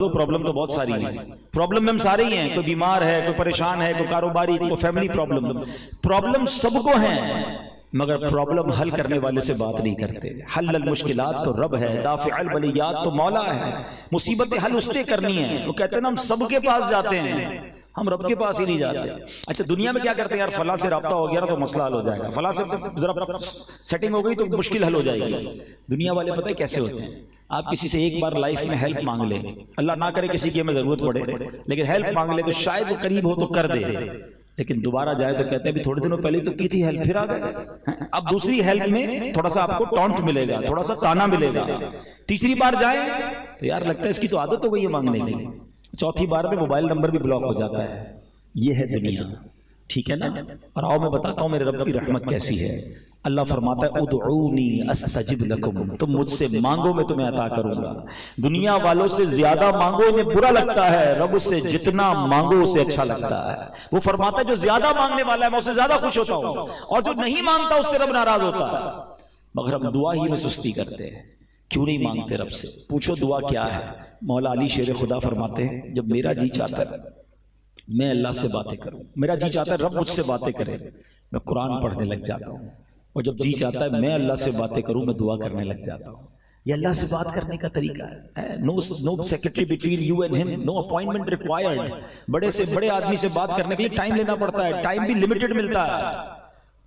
تو پرابلم تو بہت ساری ہیں، پرابلم میں ہم سارے ہی ہیں، کوئی بیمار ہے، کوئی پریشان ہے، کوئی کاروباری، کوئی فیملی پرابلم سب کو ہیں، مگر پرابلم حل کرنے والے سے بات نہیں کرتے۔ حل المشکلات تو رب ہے، دافع البلیات تو مولا ہے، مصیبتیں حل اس نے کرنی ہے۔ وہ کہتے ہیں نا ہم سب کے پاس جاتے ہیں، ہم رب کے پاس ہی نہیں جاتے۔ اچھا دنیا میں کیا کرتے ہیں، یار فلاں سے رابطہ ہو گیا نا تو مسئلہ حل ہو جائے گا، فلاں سے ذرا سیٹنگ ہو گئی تو مشکل حل ہو جائے گی۔ دنیا والے پتہ ہے کیسے ہوتے ہیں، آپ کسی سے ایک بار لائف میں ہیلپ مانگ لیں، اللہ نہ کرے کسی کی ہمیں ضرورت پڑے، لیکن ہیلپ مانگ لیں تو شاید وہ قریب ہو تو کر دے، لیکن دوبارہ جائے تو کہتے ہیں بھی تھوڑے دنوں پہلے تو کی تھی ہیلپ، پھر آ گئے۔ اب دوسری ہیلپ میں تھوڑا سا آپ کو ٹونٹ ملے گا، تھوڑا سا تانا ملے گا، تیسری بار جائیں تو یار لگتا ہے اس کی تو عادت ہو گئی ہے مانگنے کی، چوتھی بار میں موبائل نمبر بھی بلاک ہو جاتا ہے۔ یہ ہے دنیا، ٹھیک ہے نا۔ اور آؤ میں بتاتا ہوں میرے رب کی رحمت کیسی ہے۔ اللہ فرماتا ہے ادعونی استجب لکم، تم مجھ سے مانگو میں تمہیں عطا کروں گا۔ دنیا والوں سے زیادہ مانگو انہیں برا لگتا ہے، رب سے جتنا مانگو اسے اچھا لگتا ہے۔ وہ فرماتا ہے جو زیادہ مانگنے والا ہے میں اس سے زیادہ خوش ہوتا ہوں، اور جو نہیں مانگتا اس سے رب ناراض ہوتا ہے۔ مگر ہم دعا ہی میں سستی کرتے ہیں، کیوں نہیں مانگتے رب سے؟ پوچھو دعا کیا ہے۔ مولا علی شیر خدا فرماتے ہیں جب میرا جی چاہتا ہے میں اللہ سے باتیں کروں، میرا جی چاہتا ہے رب مجھ سے باتیں کرے میں قرآن پڑھنے لگ جاتا ہوں، اور جب جی چاہتا ہے میں اللہ سے باتیں کروں میں دعا کرنے لگ جاتا ہوں۔ یہ اللہ سے بات کرنے کا طریقہ ہے۔ نو سیکریٹری بٹوین یو اینڈ ہم، نو اپوائنٹمنٹ ریکوائرڈ۔ بڑے سے بڑے آدمی سے بات کرنے کے لیے ٹائم لینا پڑتا ہے، ٹائم بھی لمیٹڈ ملتا ہے،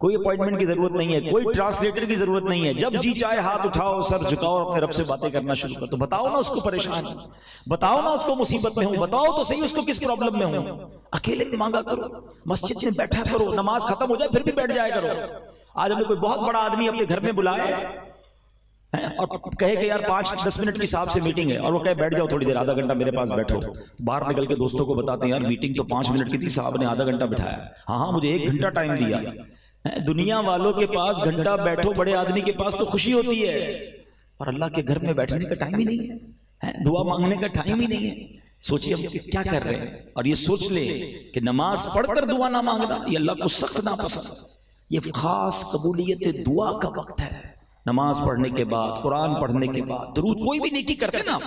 کوئی اپوائنٹمنٹ کی ضرورت نہیں ہے، کوئی ٹرانسلیٹر کی ضرورت نہیں ہے۔ جب جی چاہے ہاتھ اٹھاؤ، سر جھکاؤ، اپنے رب سے باتیں کرنا شروع کر۔ تو بتاؤ نا اس کو پریشان، بتاؤ نا اس کو مصیبت میں ہوں، بتاؤ تو صحیح اس کو کس پرابلم میں ہوں۔ اکیلے میں مانگا کرو، مسجد میں بیٹھا کرو، نماز ختم ہو جائے پھر بھی بیٹھ جایا کرو۔ آج ہم نے کوئی بہت بڑا آدمی اپنے گھر میں بلائے اور کہے کہ یار 5-10 منٹ کی صاحب سے میٹنگ ہے، اور وہ کہے بیٹھ جاؤ تھوڑی دیر، آدھا گھنٹہ میرے پاس بیٹھو، باہر نکل کے دوستوں کو بتاتے ہیں یار میٹنگ تو 5 منٹ کی تھی، صاحب نے آدھا گھنٹہ بٹھایا، ہاں مجھے 1 گھنٹہ ٹائم دیا۔ دنیا والوں کے پاس گھنٹہ بیٹھو، بڑے آدمی کے پاس تو خوشی ہوتی ہے، اور اللہ کے گھر میں بیٹھنے کا ٹائم ہی نہیں ہے، دعا مانگنے کا ٹائم ہی نہیں ہے۔ سوچئے ہم کیا کر رہے ہیں، اور یہ سوچ لیں کہ نماز پڑھ کر دعا نہ مانگنا یہ اللہ کو سخت ناپسند۔ یہ خاص قبولیت دعا کا وقت ہے، نماز پڑھنے کے بعد، قرآن پڑھنے کے بعد درود، کوئی بھی نیکی کرتے نا،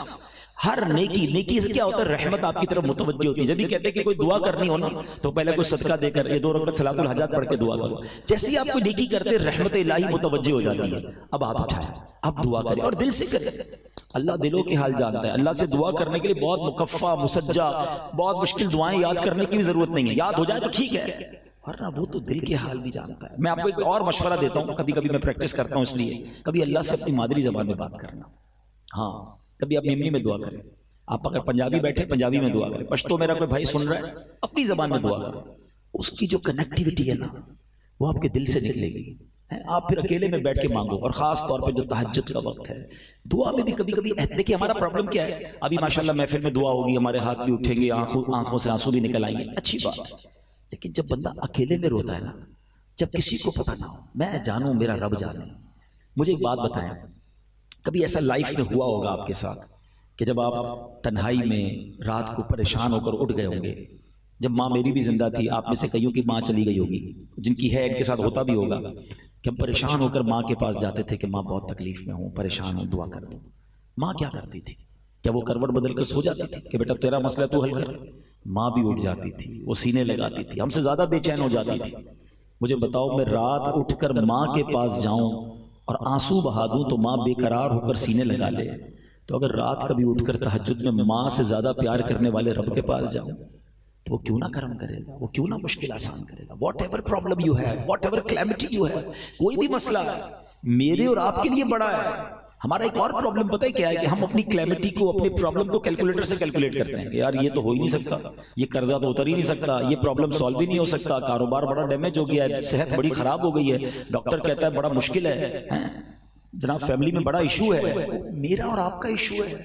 ہر نیکی سے کیا ہوتا ہے، رحمت آپ کی طرف متوجہ ہوتی ہے۔ جب بھی کہتے ہیں کہ کوئی دعا کرنی ہو نا تو پہلے کوئی صدقہ دے کر یہ 2 رکعت صلاۃ الحاجات پڑھ کے دعا کرو، جیسے ہی آپ کوئی نیکی کرتے رحمت الہی متوجہ ہو جاتی ہے۔ اب ہاتھ اٹھائیں، اب دعا کریں، اور دل سے کریں۔ اللہ دلوں کے حال جانتا ہے۔ اللہ سے دعا کرنے کے لیے بہت مکفہ مسجع، بہت مشکل دعائیں یاد کرنے کی بھی ضرورت نہیں ہے، یاد ہو جائے تو ٹھیک ہے، ورنہ وہ تو دل کے حال بھی جانتا ہے۔ میں آپ کو ایک اور مشورہ دیتا ہوں، کبھی کبھی میں پریکٹس کرتا ہوں، اس لیے کبھی اللہ سے اپنی مادری زبان میں بات کرنا، ہاں کبھی آپ میمنی میں دعا کریں، آپ اگر پنجابی بیٹھے پنجابی میں دعا کریں، پشتو میرا کوئی بھائی سن رہا ہے اپنی زبان میں دعا کرو، اس کی جو کنیکٹیوٹی ہے نا وہ آپ کے دل سے نکلے گی۔ آپ پھر اکیلے میں بیٹھ کے مانگو، اور خاص طور پہ جو تہجد کا وقت ہے، دعا میں بھی کبھی کبھی دیکھیے ہمارا پرابلم کیا ہے، ابھی ماشاءاللہ محفل میں دعا ہوگی، ہمارے ہاتھ بھی اٹھیں گے، آنکھوں سے آنسو بھی نکل آئیں گے، اچھی بات ہے، لیکن جب بندہ اکیلے میں روتا ہے نا، جب کسی کو پتہ نہ ہو، میں جانوں میرا رب جانے، مجھے ایک بات بتائیں، کبھی ایسا لائف میں ہوا ہوگا آپ کے ساتھ کہ جب آپ تنہائی میں رات کو پریشان ہو کر اٹھ گئے ہوں گے، جب ماں میری بھی زندہ تھی، آپ میں سے کئیوں کی ماں چلی گئی ہوگی، جن کی ہے ان کے ساتھ ہوتا بھی ہوگا کہ ہم پریشان ہو کر ماں کے پاس جاتے تھے کہ ماں بہت تکلیف میں ہوں، پریشان ہوں، دعا کر دو۔ ماں کیا کرتی تھی؟ کیا وہ کروٹ بدل کر سو جاتی تھی کہ بیٹا تیرا مسئلہ تو حل کر؟ ماں بھی اٹھ جاتی تھی، وہ سینے لگاتی تھی، ہم سے زیادہ بے چین ہو جاتی تھی۔ مجھے بتاؤ میں رات اٹھ کر ماں کے پاس جاؤں اور آنسو بہا دوں تو ماں بے قرار ہو کر سینے لگا لے، تو اگر رات کبھی اٹھ کر تہجد میں ماں سے زیادہ پیار کرنے والے رب کے پاس جاؤں تو وہ کیوں نہ کرم کرے گا، وہ کیوں نہ مشکل آسان کرے گا۔ واٹ ایور پرابلم یو ہے، واٹ ایور کلیمٹی یو ہے، کوئی بھی مسئلہ ہے میرے اور آپ کے لیے بڑا ہے۔ ہمارا ایک اور پرابلم پتہ ہے کیا ہے کہ ہم اپنی کلیمٹی کو، اپنی پرابلم کو کیلکولیٹر سے کیلکولیٹ کرتے ہیں کہ یار یہ تو ہو ہی نہیں سکتا، یہ قرضہ تو اتر ہی نہیں سکتا، یہ پرابلم سالو ہی نہیں ہو سکتا، کاروبار بڑا ڈیمیج ہو گیا ہے، صحت بڑی خراب ہو گئی ہے، ڈاکٹر کہتا ہے بڑا مشکل ہے، جناب فیملی میں بڑا ایشو ہے۔ میرا اور آپ کا ایشو ہے،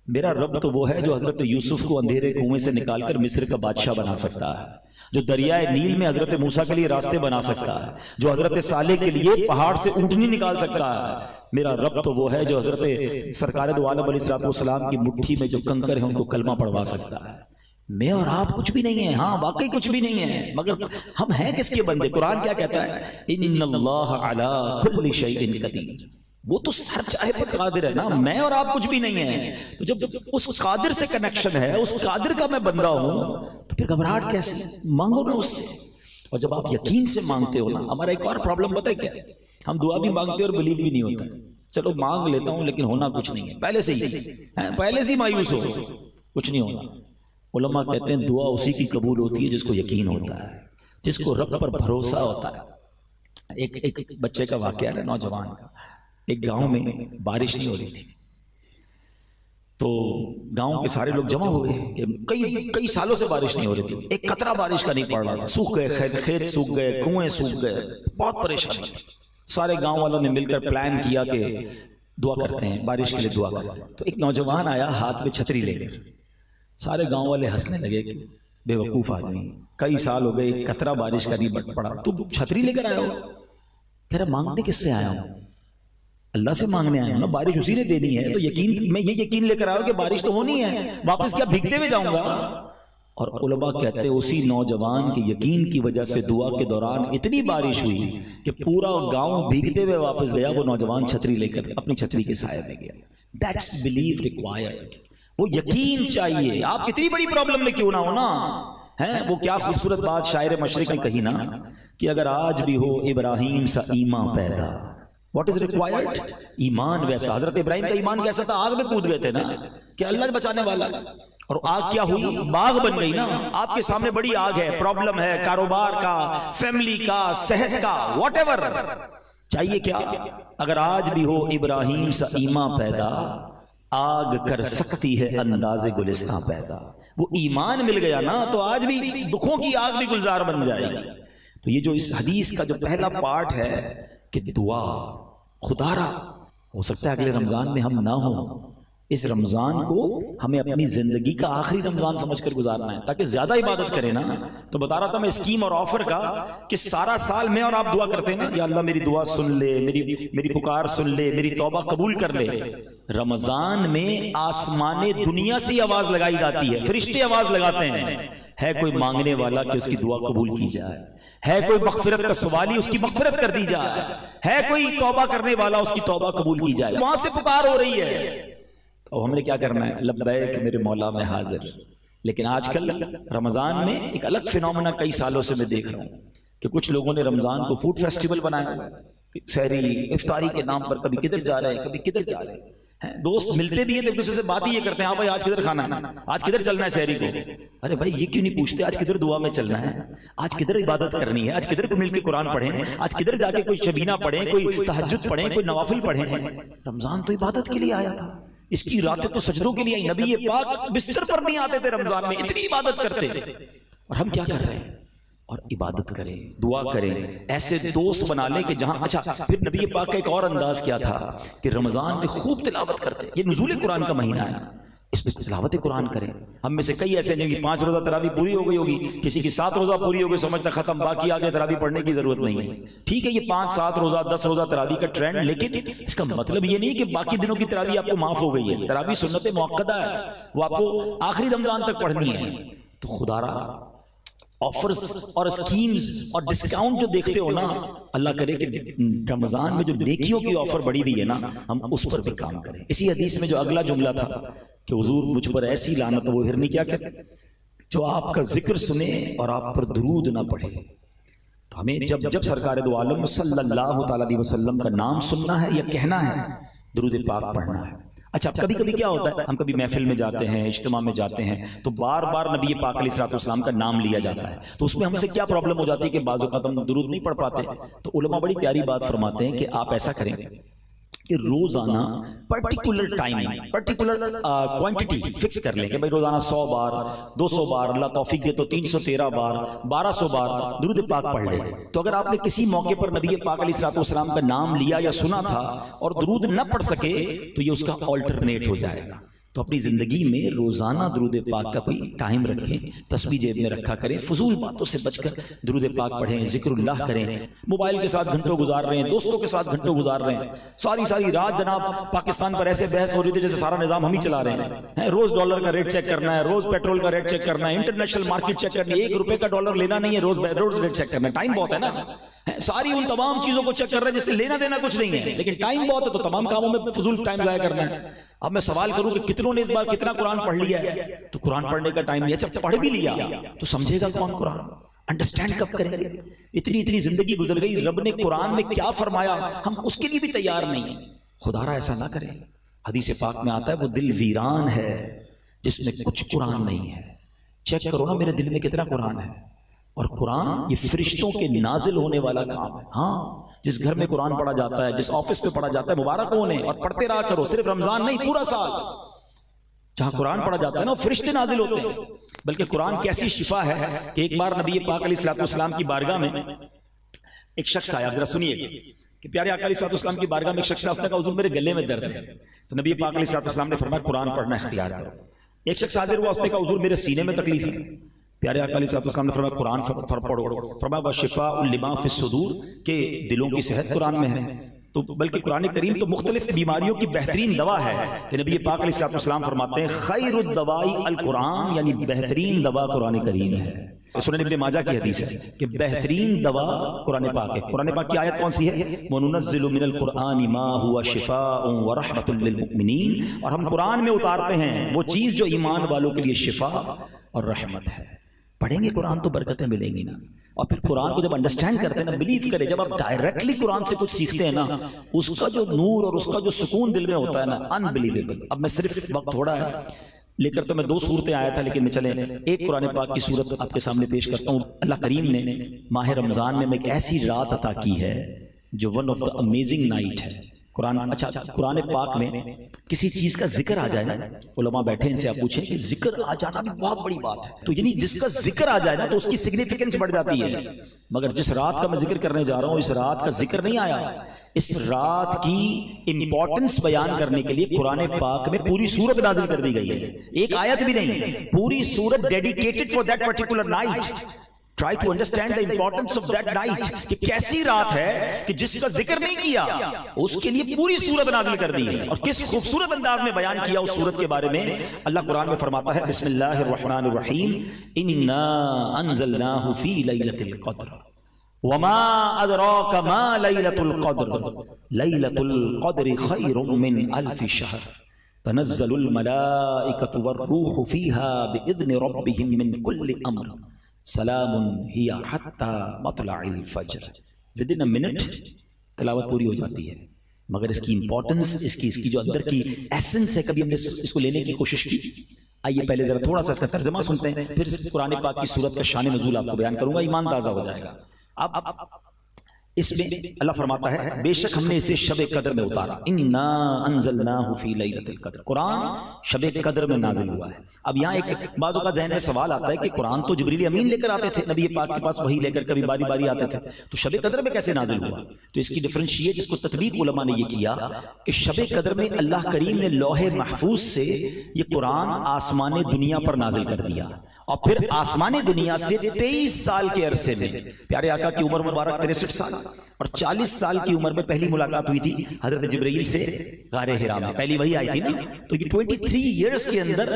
میرا رب تو وہ ہے جو حضرت یوسف کو اندھیرے کنویں سے نکال کر مصر کا بادشاہ بنا سکتا ہے، جو دریائے نیل میں حضرت موسیٰ کے لیے راستے بنا سکتا ہے، جو حضرت صالح کے لیے پہاڑ سے اونٹنی نکال سکتا ہے۔ میرا رب تو وہ ہے جو حضرت سرکار دو عالم علیہ السلام کی مٹھی میں جو کنکر ہیں ان کو کلمہ پڑھوا سکتا ہے۔ میں اور آپ کچھ بھی نہیں ہیں، ہاں واقعی کچھ بھی نہیں ہیں، مگر ہم ہیں کس کے بندے؟ قرآن کیا کہتا ہے؟ ان اللہ علی کل شیء قدیر، وہ تو سر چاہے پر قادر ہے نا، میں اور آپ کچھ بھی نہیں ہیں. تو جب اس قادر سے کنیکشن ہے، اس قادر کا میں بندہ ہوں، تو پھر گھبراہٹ کیسے؟ مانگو نا اس سے. اور جب آپ یقین سے مانگتے ہو نا، ہمارا ایک اور پرابلم پتہ ہے کیا؟ ہم دعا بھی مانگتے ہیں اور بلیو بھی نہیں ہوتا. چلو مانگ لیتا ہوں لیکن ہونا کچھ نہیں ہے، پہلے سے ہی مایوس ہو، کچھ نہیں ہونا. علماء کہتے ہیں دعا اسی کی قبول ہوتی ہے جس کو یقین ہوتا ہے، جس کو رب پر بھروسہ ہوتا ہے. ایک بچے کا واقعہ ہے، نوجوان کا. ایک گاؤں میں بارش نہیں ہو رہی تھی، تو گاؤں کے سارے لوگ جمع ہوئے کہ کئی سالوں سے بارش نہیں ہو رہی تھی، ایک قطرہ بارش کا نہیں پڑ رہا تھا. سوکھ گئے کھیت، سوکھ گئے کنویں، سوکھ گئے، بہت پریشانی تھی. سارے گاؤں والوں نے مل کر پلان کیا کہ دعا کرتے ہیں، بارش کے لیے دعا کرتے ہیں. تو ایک نوجوان آیا ہاتھ میں چھتری لے کر. سارے گاؤں والے ہنسنے لگے کہ بے وقوف آدمی، کئی سال ہو گئے ایک قطرہ بارش کا نہیں پڑا، تو چھتری لے کر آیا ہو. کہہ رہا مانگنے کس سے آیا ہوں؟ اللہ سے مانگنے آیا ہوں نا، بارش اسی نے دینی ہے. تو یقین، میں یہ یقین لے کر آیا ہوں کہ بارش تو ہونی ہے، واپس کیا بھیگتے ہوئے جاؤں گا. اور علماء کہتے ہیں اسی نوجوان کے یقین کی وجہ سے دعا کے دوران اتنی بارش ہوئی کہ پورا گاؤں بھیگتے ہوئے واپس گیا، وہ نوجوان چھتری لے کر اپنی چھتری کے سائے میں گیا. That's belief required. وہ یقین چاہیے، آپ کتنی بڑی پرابلم میں کیوں نہ ہو نا. وہ کیا خوبصورت بات شاعر مشرق نے کہی نا کہ اگر آج بھی ہو ابراہیم سا ایمان پیدا. What is required؟ ایمان ویسا. حضرت ابراہیم کا ایمان کیسا تھا؟ آگ میں کود گئے تھے نا کہ اللہ بچانے والا. اور آگ کیا ہوئی؟ باغ بن گئی نا. آپ کے سامنے بڑی آگ ہے، پرابلم ہے، کاروبار کا، فیملی کا، صحت کا، واٹ ایور. چاہیے کیا؟ اگر آج بھی ہو ابراہیم سا ایمان پیدا، آگ کر سکتی ہے انداز گلستان پیدا. وہ ایمان مل گیا نا تو آج بھی دکھوں کی آگ بھی گلزار بن جائے گی. تو یہ جو اس حدیث کا جو پہلا پارٹ ہے کہ دعا، خدا را ہو سکتا ہے اگلے رمضان میں ہم نہ ہوں، اس رمضان کو ہمیں اپنی زندگی کا آخری رمضان سمجھ کر گزارنا ہے تاکہ زیادہ عبادت کریں نا. تو بتا رہا تھا میں اسکیم اور آفر کا کہ سارا سال میں اور آپ دعا کرتے ہیں نا، یا اللہ میری دعا سن لے، میری پکار سن لے، میری توبہ قبول کر لے. رمضان میں آسمان دنیا سے آواز لگائی جاتی ہے، فرشتے آواز لگاتے ہیں، ہے کوئی مانگنے والا کہ اس کی دعا قبول کی جائے، ہے کوئی مغفرت کا سوالی اس کی مغفرت کر دی جائے، ہے کوئی توبہ کرنے والا اس کی توبہ قبول کی جائے. وہاں سے پکار ہو رہی ہے. تو ہم نے کیا کرنا ہے؟ لبیک میرے مولا میں حاضر. لیکن آج کل رمضان میں ایک الگ فینومنا کئی سالوں سے میں دیکھ رہا ہوں کہ کچھ لوگوں نے رمضان کو فوڈ فیسٹیول بنایا، سحری افطاری کے نام پر کبھی کدھر جا رہے ہیں، کبھی کدھر جا رہے ہیں. دوست ملتے بھی ہیں تو ایک دوسرے سے بات ہی یہ کرتے ہیں، ہاں بھائی آج کدھر کھانا ہے، آج کدھر چلنا ہے سحری کو. ارے بھائی یہ کیوں نہیں پوچھتے آج کدھر دعا میں چلنا ہے، آج کدھر عبادت کرنی ہے، آج کدھر کو مل کے قرآن پڑھیں، آج کدھر جا کے کوئی شبینہ پڑھیں، کوئی تہجد پڑھیں، کوئی نوافل پڑھیں. رمضان تو عبادت کے لیے آیا تھا، اس کی راتیں تو سجدوں کے لیے. نبی پاک بستر پر نہیں آتے تھے رمضان میں، اتنی عبادت کرتے. اور ہم کیا کر رہے ہیں؟ اور عبادت کریں، دعا کریں، ایسے دوست بنا لیں کہ جہاں. اچھا پھر نبی پاک کا ایک اور انداز کیا تھا کہ رمضان میں خوب تلاوت کرتے. یہ نزول قرآن کا مہینہ ہے، اس میں تلاوت قرآن کریں. ہم میں سے کئی ایسے ہیں کہ 5 روزہ تراویح پوری ہو گئی ہوگی، کسی کی 7 روزہ پوری ہو گئی، سمجھتا ختم، باقی آگے تراویح پڑھنے کی ضرورت نہیں ہے. ٹھیک ہے یہ 5 7 روزہ 10 روزہ تراویح کا ٹرینڈ، لیکن اس کا مطلب یہ نہیں کہ باقی دنوں کی تراویح آپ کو معاف ہو گئی ہے. تراویح سنت موقدہ ہے، وہ آپ کو آخری رمضان تک پڑھنی ہے. تو خدا را آفرز اور اسکیمز اور ڈسکاؤنٹ جو دیکھتے ہو نا، اللہ کرے کہ رمضان میں جو نیکیوں کی آفر بڑی ہوئی ہے نا، ہم اس پر بھی کام کریں. اسی حدیث میں جو اگلا جملہ تھا کہ حضور مجھ پر ایسی لعنت وہ ہرنی کیا کہتے جو آپ کا ذکر سنے اور آپ پر درود نہ پڑھے. تو ہمیں جب سرکار دو عالم صلی اللہ تعالی علیہ وسلم کا نام سننا ہے یا کہنا ہے، درود پاک پڑھنا ہے. اچھا کبھی کبھی کیا ہوتا ہے، ہم کبھی محفل میں جاتے ہیں، اجتماع میں جاتے ہیں تو بار بار نبی پاک علیہ الصلوۃ والسلام کا نام لیا جاتا ہے. تو اس میں ہم سے کیا پرابلم ہو جاتی ہے کہ بعض اوقات ہم درود نہیں پڑھ پاتے. تو علماء بڑی پیاری بات فرماتے ہیں کہ آپ ایسا کریں کہ روزانہ particular time, particular quantity fix کر لیں کہ بھائی روزانہ 100 بار 200 بار، اللہ توفیق دے تو 313 بار 1200 بار درود پاک پڑھ لیں. تو اگر آپ نے کسی موقع پر نبی پاک علیہ الصلوۃ والسلام کا نام لیا یا سنا تھا اور درود نہ پڑھ سکے تو یہ اس کا آلٹرنیٹ ہو جائے گا. تو اپنی زندگی میں روزانہ درود پاک کا کوئی ٹائم رکھیں، تسبیح جیب میں رکھا کریں، فضول باتوں سے بچ کر درود پاک پڑھیں، ذکر اللہ کریں. موبائل کے ساتھ گھنٹوں گزار رہے ہیں، دوستوں کے ساتھ گھنٹوں گزار رہے ہیں، ساری رات جناب پاکستان پر ایسے بحث ہو رہی تھی جیسے سارا نظام ہم ہی چلا رہے ہیں. روز ڈالر کا ریٹ چیک کرنا ہے، روز پیٹرول کا ریٹ چیک کرنا ہے، انٹرنیشنل مارکیٹ چیک کرنی ہے، 1 روپے کا ڈالر لینا نہیں ہے، روز ریٹ چیک کرنا ہے. ٹائم بہت ہے نا. ساری ان تمام چیزوں کو چیک کر رہے ہیں جس سے لینا دینا کچھ نہیں ہے، لیکن ٹائم بہت ہے تو تمام کاموں میں فضول ٹائم ضائع کرنا ہے۔ اب میں سوال کروں کہ کتنوں نے اس بار کتنا قرآن پڑھ لیا ہے؟ تو قرآن پڑھنے کا ٹائم نہیں ہے۔ اچھا پڑھ بھی لیا تو سمجھے گا کون قرآن؟ انڈرسٹینڈ کب کریں گے؟ اتنی زندگی گزر گئی، رب نے قرآن میں کیا فرمایا ہم اس کے لیے بھی تیار نہیں ہیں۔ خدا را ایسا نہ کرے۔ حدیث پاک میں آتا ہے وہ دل ویران ہے جس میں کچھ قرآن نہیں ہے۔ چیک کرو نا میرے دل میں کتنا قرآن ہے۔ اور قرآن یہ فرشتوں کے نازل ہونے والا کام ہے۔ ہاں جس گھر میں قرآن پڑھا جاتا ہے، جس آفس پہ پڑھا جاتا ہے، مبارک ہونے، اور پڑھتے رہا کرو، صرف رمضان نہیں پورا سال جہاں قرآن پڑھا جاتا ہے نا فرشتے نازل ہوتے ہیں۔ بلکہ قرآن کیسی شفا ہے کہ ایک بار نبی پاک علیہ السلام کی بارگاہ میں ایک شخص آیا، ذرا سنیے کہ پیارے آقا علیہ السلام کی بارگاہ میں ایک شخص آیا، اس نے کہا حضور میرے گلے میں درد ہے۔ تو نبی پاک علیہ السلام نے فرمایا قرآن پڑھنا اختیار کرو۔ ایک شخص حاضر ہوا، اس نے کہا حضور میرے سینے میں تکلیف ہے۔ پیارے آقا علیہ السلام نے فرمایا قرآن پڑھو۔ فرمایا وشفاء لما فی الصدور، کہ دلوں کی صحت قرآن میں ہے۔ تو بلکہ قرآن کریم تو مختلف بیماریوں کی بہترین دوا ہے کہ نبی پاک علیہ السلام فرماتے ہیں خیر الدوائی القرآن، یعنی بہترین دوا قرآن کریم ہے۔ سنن ابن ماجہ کی حدیث ہے کہ بہترین دوا قرآن پاک ہے۔ قرآن پاک کی آیت کون سی ہے؟ وَنُنَزِّلُ مِنَ الْقُرْآنِ مَا هُوَ شِفَاءٌ وَرَحْمَةٌ لِّلْمُؤْمِنِينَ، اور ہم قرآن میں اتارتے ہیں وہ چیز جو ایمان والوں کے لیے شفا اور رحمت ہے۔ پڑھیں گے قرآن تو برکتیں ملیں گی نا۔ اور پھر قرآن کو جب انڈرسٹینڈ کرتے ہیں نا، بلیو کریں، جب آپ ڈائریکٹلی قرآن سے کچھ سیکھتے ہیں نا، اس کا جو نور اور اس کا جو سکون دل میں ہوتا ہے نا، انبلیویبل۔ اب میں صرف وقت تھوڑا ہے لے کر تو میں 2 صورتیں آیا تھا، لیکن میں چلیں ایک قرآن پاک کی صورت آپ کے سامنے پیش کرتا ہوں۔ اللہ کریم نے ماہ رمضان میں ایک ایسی رات عطا کی ہے جو one of the amazing night ہے۔ قرآن پاک میں کسی چیز کا ذکر آ جائے نا، علماء بیٹھے ان سے آپ پوچھیں کہ ذکر آ جانا بھی بہت بڑی بات ہے، تو یعنی جس کا ذکر آ جائے نا تو اس کی سگنیفیکنس بڑھ جاتی ہے۔ مگر جس رات کا میں ذکر کرنے جا رہا ہوں، اس رات کا ذکر نہیں آیا۔ اس رات کی امپورٹنس بیان کرنے کے لیے قرآن پاک میں پوری سورت نازل کر دی گئی ہے، ایک آیت بھی نہیں، پوری سورت dedicated for that particular night. Try to understand the importance of that night، کہ کیسی رات ہے کہ جس کا ذکر نہیں کیا اس کے لیے پوری سورت نازل کر دی ہے، اور کس خوبصورت انداز میں بیان کیا اس سورت کے بارے میں۔ اللہ قرآن میں فرماتا ہے بسم اللہ الرحمن الرحیم انا انزلناہ فی لیلۃ القدر وما ادراک ما لیلۃ القدر لیلۃ القدر خیر من الف شہر تنزل الملائکۃ والروح فیہا باذن ربہم من کل امر سلام ہی حتی مطلع الفجر۔ ودن اے منٹ تلاوت پوری ہو جاتی ہے، مگر اس کی امپورٹنس، اس کی جو اندر کی ایسنس ہے، کبھی ہم نے اس کو لینے کی کوشش کی؟ آئیے پہلے ذرا تھوڑا سا اس کا ترجمہ سنتے ہیں، پھر اس قرآن پاک کی سورت کا شان نزول آپ کو بیان کروں گا، ایمان تازہ ہو جائے گا۔ اب اس میں اللہ فرماتا ہے بے شک ہم نے اسے شب قدر میں اتارا، انا انزلناہ فی لیلۃ القدر۔ قرآن شب قدر میں نازل ہوا ہے۔ اب یہاں ایک بعض اوقات ذہن میں سوال آتا ہے کہ قرآن تو جبریل امین لے کر آتے تھے نبی پاک کے پاس، وہی لے کر کبھی باری باری آتے تھے، تو شب قدر میں کیسے نازل ہوا؟ تو اس کی ڈفرینشیٹ، اس کو تطبیق علماء نے یہ کیا کہ شب قدر میں اللہ کریم نے لوح محفوظ سے یہ قرآن آسمان دنیا پر نازل کر دیا، اور پھر آسمان دنیا سے 23 سال کے عرصے میں پیارے آقا کی عمر مبارک 63 سال، اور 40 سال کی عمر میں پہلی ملاقات ہوئی تھی حضرت جبرائیل سے غار حرا میں، پہلی وہی آئی تھی نا۔ تو یہ 23 ایئرز کے اندر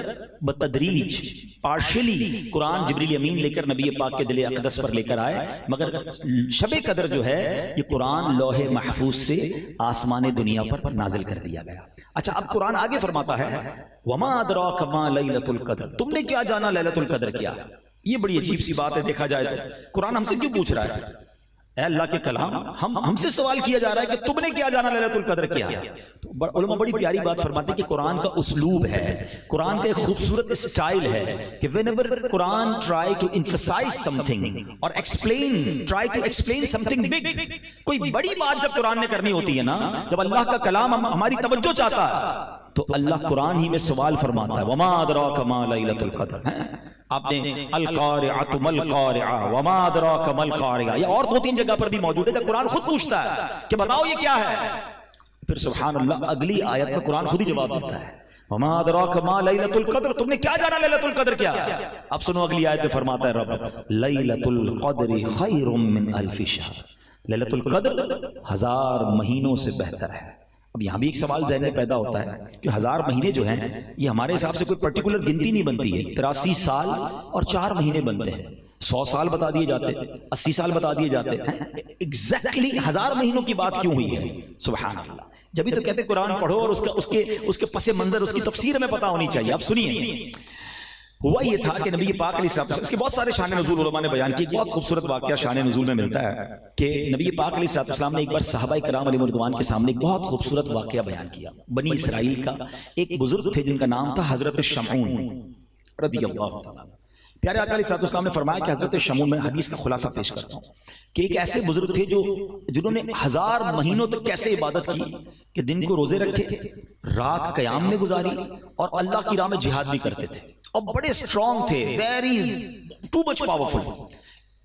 بتدریج پارشلی قرآن جبریل امین لے کر نبی پاک کے دل اقدس پر لے کر آئے، مگر شب قدر جو ہے یہ قرآن لوح محفوظ سے آسمان دنیا پر نازل کر دیا گیا۔ اچھا اب قرآن آگے فرماتا ہے وما ادراک ما لیلۃ القدر، تم نے کیا جانا لیلۃ القدر کیا؟ یہ بڑی عجیب سی بات ہے، دیکھا جائے تو قرآن ہم سے کیوں پوچھ رہا ہے؟ اے اللہ کے کلام، ہم سے سوال کیا جا رہا ہے کہ تم نے کیا جانا لیلۃ القدر کیا؟ علماء بڑی پیاری بات فرماتے ہیں کہ قرآن کا اسلوب ہے، قرآن کا ایک خوبصورت اسٹائل ہے کہ whenever Quran try to emphasize something اور try to explain something big، کوئی بڑی بات جب قرآن نے کرنی ہوتی ہے نا، جب اللہ کا کلام ہماری توجہ چاہتا ہے تو اللہ قرآن ہی میں سوال فرماتا ہے وما ادراک ما لیلۃ القدر۔ آپ نے القارعۃ مل قارعہ وما ادراک مل قارعہ، یہ اور 2-3 جگہ پر بھی موجود ہے کہ قرآن خود پوچھتا ہے کہ بتاؤ یہ کیا ہے، پھر سبحان اللہ اگلی آیت میں قرآن خود ہی جواب دیتا ہے وما ادراک ما لیلۃ القدر، تم نے کیا جانا لیلۃ القدر کیا؟ اب سنو اگلی آیت میں فرماتا ہے رب لیلۃ القدر خیر من الف شہر، لیلۃ القدر 1000 مہینوں سے بہتر ہے۔ اب یہاں بھی ایک سوال ذہن میں پیدا ہوتا ہے کہ 1000 مہینے جو ہیں یہ ہمارے حساب سے کوئی پرٹیکولر گنتی نہیں بنتی ہے، 83 سال اور 4 مہینے بنتے ہیں، 100 سال بتا دیے جاتے، 80 سال بتا دیے جاتے ہیں، ایگزیکٹلی 1000 مہینوں کی بات کیوں ہوئی ہے؟ سبحان اللہ. جبھی تو کہتے قرآن پڑھو اور اس کے پس منظر اس کی تفسیر میں پتہ ہونی چاہیے. آپ سنیے، ہوا یہ تھا کہ نبی پاک علیہ السلام، اس کے بہت سارے شان نزول علماء نے بیان کی. بہت خوبصورت واقعہ شان نزول میں ملتا ہے کہ نبی پاک علیہ السلام نے ایک بار صحابہ کرام علیہ رضوان کے سامنے ایک بہت خوبصورت واقعہ بیان کیا. بنی اسرائیل کا ایک بزرگ تھے جن کا نام تھا حضرت شمعون رضی اللہ تعالیٰ. پیارے آقا علیہ السلام نے فرمایا کہ حضرت شمعون، میں حدیث کا خلاصہ پیش کرتا ہوں کہ ایک ایسے بزرگ تھے جنہوں نے 1000 مہینوں تک کیسے عبادت کی کہ دن کو روزے رکھے، رات قیام میں گزاری اور اللہ کی راہ میں جہاد بھی کرتے تھے اور بڑے اسٹرانگ تھے، ویری ٹو مچ پاورفل.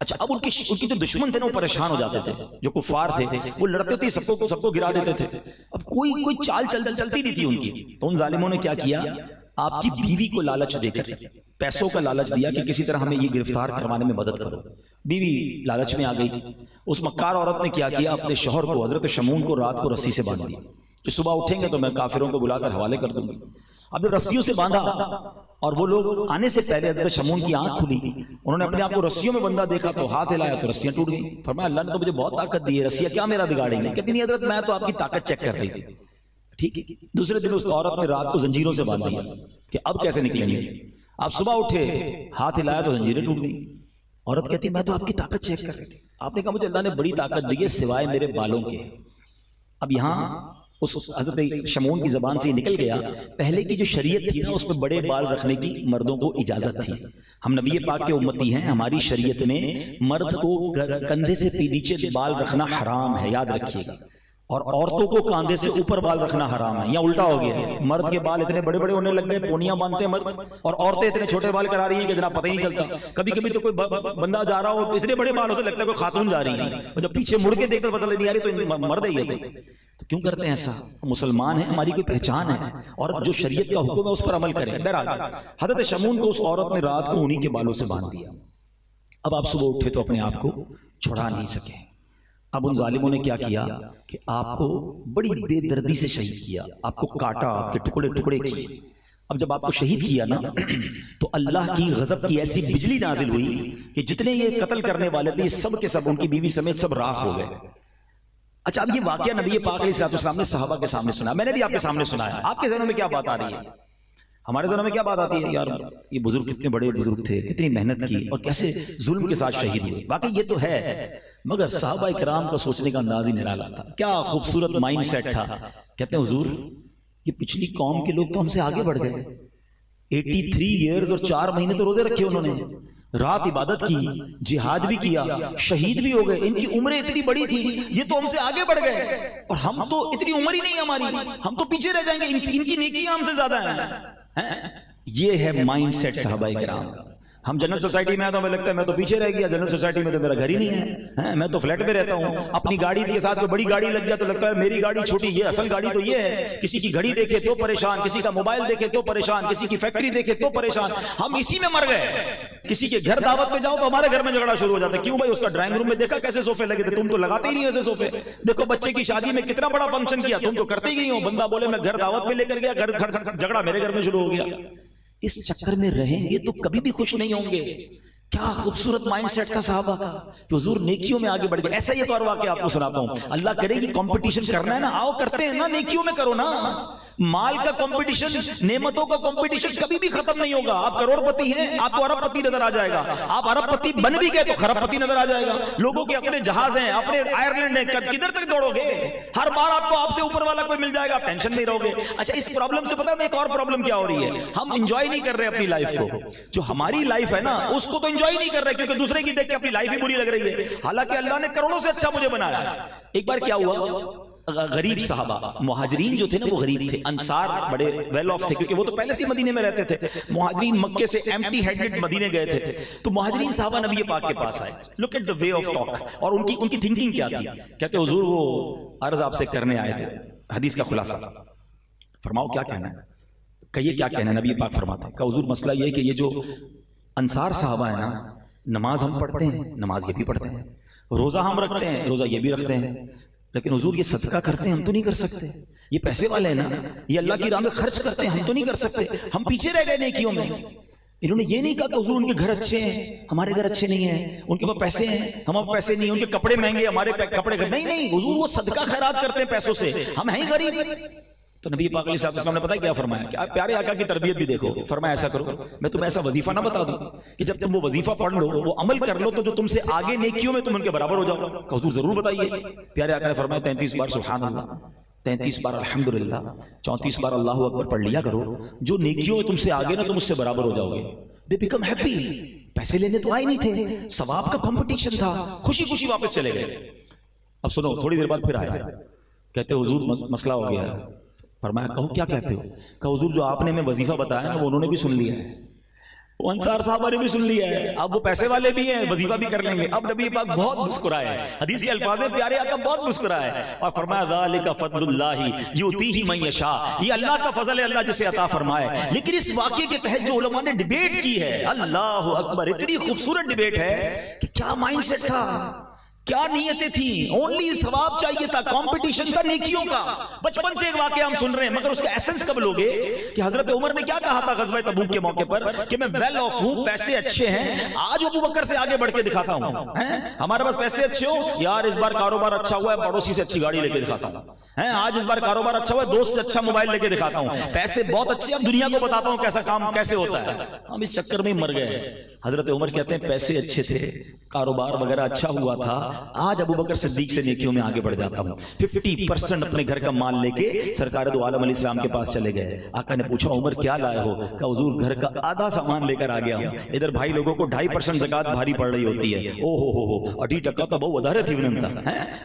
اچھا، اب ان کی جو دشمن تھے نا وہ پریشان ہو جاتے تھے. جو کفار تھے وہ لڑتے تھے، سب کو گرا دیتے تھے. اب کوئی چال چلتی نہیں تھی ان کی. تو ان ظالموں نے کیا کیا، آپ کی بیوی کو لالچ دے کر پیسوں کا لالچ دیا کہ کسی طرح ہمیں یہ گرفتار کروانے میں مدد کرو. بیوی لالچ میں آ گئی. اس مکار عورت نے کیا کیا، اپنے شوہر کو حضرت شمعون کو رات کو رسی سے باندھ دیا کہ صبح اٹھیں گے تو میں کافروں کو بلا کر حوالے کر دوں گی. اب جب رسیوں سے باندھا اور وہ لوگ آنے سے پہلے حضرت شمعون کی آنکھ کھلی، انہوں نے اپنے آپ کو رسیوں میں بندھا دیکھا تو ہاتھ ہلایا تو رسیاں ٹوٹ گئیں. فرمایا اللہ نے تو مجھے بہت طاقت دی ہے، رسیاں کیا میرا بگاڑیں گے؟ کہتی نہیں حضرت، میں تو آپ کی طاقت چیک کر رہی تھی. ٹھیک ہے. دوسرے دن اس عورت نے رات کو زنجیروں سے باندھ دیا کہ اب کیسے نکلیں گے. آپ صبح اٹھے، ہاتھ ہلایا تو زنجیریں ٹوٹ گئیں. عورت کہتی میں تو آپ کی طاقت چیک کر رہی تھی. آپ نے کہا مجھے اللہ نے بڑی طاقت دی ہے سوائے میرے بالوں کے. اب یہاں اس حضرت شمعون کی زبان سے یہ نکل گیا، پہلے کی جو شریعت تھی نا اس میں بڑے بال رکھنے کی مردوں کو اجازت تھی. ہم نبی پاک کے امتی ہیں، ہماری شریعت میں مرد کو کندھے سے نیچے بال رکھنا حرام ہے، یاد رکھیے گا. اور عورتوں کو کاندھے سے اوپر بال رکھنا حرام ہے. یا الٹا ہو گیا ہے، مرد کے بال اتنے بڑے بڑے ہونے لگ گئے، پونیاں باندھتے ہیں مرد، اور عورتیں اتنے چھوٹے بال کرا رہی ہیں کہ جناب پتہ ہی نہیں چلتا. کبھی کبھی تو کوئی بندہ جا رہا ہو اتنے بڑے بال ہوتے لگتا ہے کوئی خاتون جا رہی ہے، اور جب پیچھے مڑ کے دیکھتے پتہ نہیں آ رہی تو مرد ہی ہے. تو کیوں کرتے ہیں ایسا؟ مسلمان ہیں، ہماری کوئی پہچان ہے اور جو شریعت کا حکم ہے اس پر عمل کریں. بہرحال حضرت شمعون کو اس عورت نے رات کو انہی کے بالوں سے باندھ دیا. اب آپ صبح اٹھے تو اپنے آپ کو چھڑا نہیں سکے. اب ان ظالموں نے کیا کیا کہ آپ کو بڑی بے دردی سے شہید کیا، آپ کو کاٹا، آپ کے ٹکڑے ٹکڑے کیے. اب جب آپ کو شہید کیا نا تو اللہ کی غضب کی ایسی بجلی نازل ہوئی کہ جتنے یہ قتل کرنے والے تھے یہ سب کے سب ان کی بیوی سمیت سب راکھ ہو گئے. اچھا، اب یہ واقعہ نبی پاک علیہ السلام نے صحابہ کے سامنے سنا، میں نے بھی آپ کے سامنے سنایا. آپ کے ذہنوں میں کیا بات آ رہی ہے؟ ہمارے ذہنوں میں کیا بات آتی ہے؟ یار یہ بزرگ کتنے بڑے بزرگ تھے، کتنی محنت کی اور کیسے ظلم کے ساتھ شہید ہوئے. واقعی یہ تو ہے، مگر صحابہ کرام کا سوچنے کا انداز ہی نرالا تھا. کیا خوبصورت مائنڈ سیٹ تھا. کہتے ہیں حضور یہ پچھلی قوم کے لوگ تو ہم سے آگے بڑھ گئے. 83 ایئرز اور 4 مہینے تو روزے رکھے انہوں نے، رات عبادت کی، جہاد بھی کیا، شہید بھی ہو گئے. ان کی عمریں اتنی بڑی تھی، یہ تو ہم سے آگے بڑھ گئے اور ہم تو اتنی عمر ہی نہیں ہماری، ہم تو پیچھے رہ جائیں گے. ان کی نیکی ہم سے زیادہ ہیں. یہ ہے مائنڈ سیٹ صحابہ کرام کا. ہم جنرل سوسائٹی میں آئے تو ہمیں لگتا ہے میں تو پیچھے رہ گیا، جنرل سوسائٹی میں تو میرا گھر ہی نہیں ہے، میں تو فلیٹ میں رہتا ہوں. اپنی گاڑی کے ساتھ کوئی بڑی گاڑی لگ جائے تو لگتا ہے میری گاڑی چھوٹی. یہ اصل گاڑی تو یہ ہے. کسی کی گھڑی دیکھے تو پریشان، کسی کا موبائل دیکھے تو پریشان، کسی کی فیکٹری دیکھے تو پریشان. ہم اسی میں مر گئے. کسی کے گھر دعوت میں جاؤ تو ہمارے گھر میں جھگڑا شروع ہو جاتا ہے. کیوں بھائی؟ اس کا ڈرائنگ روم میں دیکھا کیسے صوفے لگے تھے، تم تو لگاتے ہی نہیں ایسے صوفے. دیکھو بچے کی شادی میں کتنا بڑا فنکشن کیا، تم تو کرتے ہی نہیں ہو. بندہ بولے میں گھر دعوت میں لے کر گیا، گھر جھگڑا میرے گھر میں شروع ہو گیا. اس چکر میں رہیں گے تو کبھی بھی خوش نہیں ہوں گے. کیا خوبصورت مائنڈ سیٹ تھا صحابہ کا کہ حضور نیکیوں میں آگے بڑھ گئے. ایسا یہ تو اور واقعہ آپ کو سناتا ہوں. اللہ کرے گی کمپٹیشن کرنا ہے نا، آؤ کرتے ہیں نا، نیکیوں میں کرو نا. مال کا کمپٹیشن، نعمتوں کا کمپٹیشن کبھی بھی ختم نہیں ہوگا. آپ کروڑ پتی ہیں، آپ کو ارب پتی نظر آ جائے گا. آپ ارب پتی بن بھی گئے تو خرب پتی نظر آ جائے گا. لوگوں کے اپنے جہاز ہیں، اپنے آئرلینڈ ہیں، کدھر تک دوڑو گے؟ ہر بار آپ کو آپ سے اوپر والا کوئی مل جائے گا، ٹینشن نہیں رہو گے. اچھا، اس پرابلم سے پتہ ہے ایک اور پرابلم کیا ہو رہی ہے؟ ہم انجوائے نہیں کر رہے اپنی لائف کو. جو ہماری لائف ہے نا اس کو تو انجوائے نہیں کر رہے کیونکہ دوسرے کی دیکھ کے اپنی لائف ہی بری لگ رہی ہے. حالانکہ اللہ نے کروڑوں سے اچھا مجھے بنایا. ایک بار کیا ہوا، غریب صحابہ، مہاجرین جو تھے نا وہ غریب تھے، انصار بڑے ویل آف تھے کیونکہ وہ تو پہلے سے مدینے میں رہتے تھے. مہاجرین مکے سے ایمٹی ہینڈڈ مدینے گئے تھے. تو مہاجرین صحابہ نبی پاک کے پاس آئے. Look at the way of talk. اور ان کی تھنکنگ کیا تھی. کہتے حضور وہ عرض آپ سے کرنے آئے تھے. حدیث کا خلاصہ فرماؤ کیا کہنا ہے. کہیے کیا کہنا ہے. نبی پاک فرماتے ہیں کہ حضور مسئلہ یہ ہے کہ یہ جو انصار صحابہ ہیں نا، نماز ہم پڑھتے ہیں، نماز یہ بھی پڑھتے ہیں، روزہ ہم رکھتے ہیں، روزہ یہ بھی رکھتے ہیں، لیکن حضور یہ صدقہ کرتے ہیں ہم تو نہیں کر سکتے. یہ پیسے والے ہیں نا، یہ اللہ کی راہ میں خرچ کرتے ہیں ہم تو نہیں کر سکتے. ہم پیچھے رہ گئے نیکیوں میں. انہوں نے یہ نہیں کہا کہ حضور ان کے گھر اچھے ہیں ہمارے گھر اچھے نہیں ہیں، ان کے پاس پیسے ہیں ہمارے پاس پیسے نہیں ہیں، ان کے کپڑے مہنگے ہمارے کپڑے نہیں حضور وہ صدقہ خیرات کرتے ہیں پیسوں سے، ہم ہیں غریب۔ تو نبی پاک علیہ السلام نے پتہ کیا فرمایا؟ کہ آپ پیارے آقا کی تربیت بھی دیکھو، فرمایا ایسا کرو میں تمہیں ایسا وظیفہ نہ بتا دوں کہ جب تم وہ وظیفہ پڑھ لو وہ عمل کر لو تو جو تم سے آگے نیکیوں میں تم ان کے برابر ہو جاؤ؟ کہ حضور ضرور بتائیے۔ پیارے آقا نے فرمایا 33 بار سبحان اللہ، 33 بار الحمدللہ، 34 بار اللہ اکبر پڑھ لیا کرو، جو نیکیوں میں تم سے آگے نا تم اس سے برابر ہو جاؤ گے۔ دے بیکم ہیپی، پیسے لینے تو آئے نہیں تھے، ثواب کا کمپٹیشن تھا، خوشی خوشی واپس چلے گئے۔ اب سنو تھوڑی دیر بعد پھر آیا، کہتے حضور مسئلہ ہو گیا۔ فرمایا کہو کیا کہتے ہو؟ کہ حضور جو آپ نے ہمیں وظیفہ بتایا نا وہ انہوں نے بھی سن لیا ہے، وہ انصار صحابہ نے بھی سن لیا ہے، اب وہ پیسے والے بھی ہیں وظیفہ بھی کر لیں گے۔ اب نبی پاک بہت مسکرائے، حدیث کے الفاظ ہیں پیارے آقا بہت مسکرائے اور فرمایا ذالک فضل اللہ یؤتیہ من یشاء، یہ اللہ کا فضل ہے اللہ جسے عطا فرمائے۔ لیکن اس واقعے کے تحت جو علماء نے ڈیبیٹ کی ہے، اللہ اکبر، اتنی خوبصورت ڈیبیٹ ہے کہ کیا مائنڈ سیٹ تھا، کیا نیتیں تھیں، اونلی ثواب چاہیے تھا، کمپٹیشن تھا نیکیوں کا۔ بچپن سے ایک واقعہ ہم سن رہے ہیں مگر اس کا ایسنس کب لوگے کہ حضرت عمر نے کیا کہا تھا غزوہ تبوک کے موقع پر کہ میں ویل آف ہوں، پیسے اچھے ہیں، آج ابو بکر سے آگے بڑھ کے دکھاتا ہوں، ہمارے پاس پیسے اچھے ہو یار، اس بار کاروبار اچھا ہوا ہے پڑوسی سے اچھی گاڑی لے کے دکھاتا ہوں، آج اس بار کاروبار اچھا ہوا ہے دوست سے اچھا موبائل لے کے دکھاتا ہوں، پیسے بہت اچھے اب دنیا کو بتاتا ہوں کیسا کام کیسے ہوتا ہے۔ ہم اس چکر میں مر گئے۔ حضرت عمر کہتے ہیں پیسے اچھے تھے، کاروبار وغیرہ اچھا ہوا تھا، آج ابو بکر صدیق سے نیکیوں میں آگے بڑھ جاتا ہوں۔ 50% اپنے گھر کا مال لے کے سرکار دو عالم علیہ السلام کے پاس چلے گئے۔ آقا نے پوچھا عمر کیا لائے ہو؟ کہ حضور گھر کا آدھا سامان لے کر آ گیا ہوں۔ ادھر بھائی لوگوں کو 2.5% زکات بھاری پڑ رہی ہوتی ہے، او ہو 2.5 ٹکا تو بہت ودھارے تھی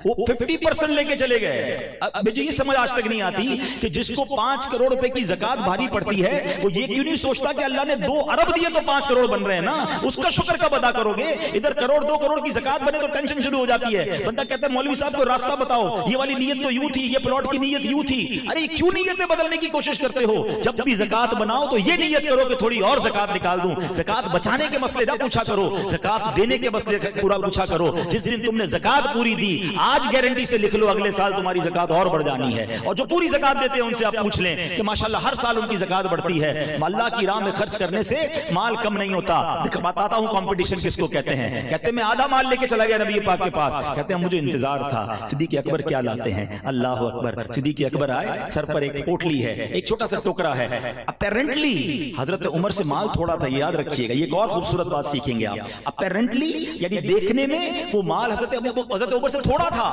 وہ 50% لے کے چلے گئے۔ مجھے یہ سمجھ آج تک نہیں آتی کہ جس کو 5 کروڑ روپے کی زکات بھاری پڑتی ہے وہ یہ کیوں نہیں سوچتا کہ اللہ نے 2 ارب دیے تو 5 کروڑ بن رہے ہیں نا، اس کا شکر کب ادا کرو گے؟ ادھر کروڑ 2 کروڑ کی زکات بنے تو ٹینشن شروع ہو جاتی ہے، بندہ کہتا ہے مولوی صاحب کو راستہ بتاؤ، یہ والی نیت تو یوں تھی، یہ پلاٹ کی نیت یوں تھی۔ ارے کیوں نیتیں بدلنے کی کوشش کرتے ہو؟ جب بھی زکات بناؤ تو یہ نیت کرو کہ تھوڑی اور زکات نکال دوں، زکات بچانے کے مسئلے نہ پوچھا کرو، زکات دینے کے مسئلے پورا پوچھا کرو۔ جس دن تم نے زکات پوری دی آج گارنٹی سے لکھ لو اگلے سال تمہاری زکات اور بڑھ جانی ہے۔ اور جو پوری زکات دیتے ہیں ان سے آپ پوچھ لیں کہ ماشاءاللہ ہر سال ان کی زکات بڑھتی ہے۔ اللہ کی راہ میں خرچ کرنے سے مال کم نہیں ہوتا۔ بتاتا ہوں کمپٹیشن کس کو کہتے ہیں؟ کہتے ہیں میں آدھا مال لے کے چلا گیا نبی پاک کے پاس، کہتے ہیں مجھے انتظار تھا صدیق اکبر کیا لاتے ہیں، اللہ اکبر۔ صدیق اکبر آئے، سر پر ایک پوٹلی ہے، ایک چھوٹا سا ٹوکرا ہے۔ اپیرنٹلی حضرت عمر سے مال تھوڑا تھا، یہ یاد رکھیے گا، یہ ایک اور خوبصورت بات سیکھیں گے آپ۔ اپیرنٹلی یعنی دیکھنے میں وہ مال حضرت عمر سے تھوڑا تھا۔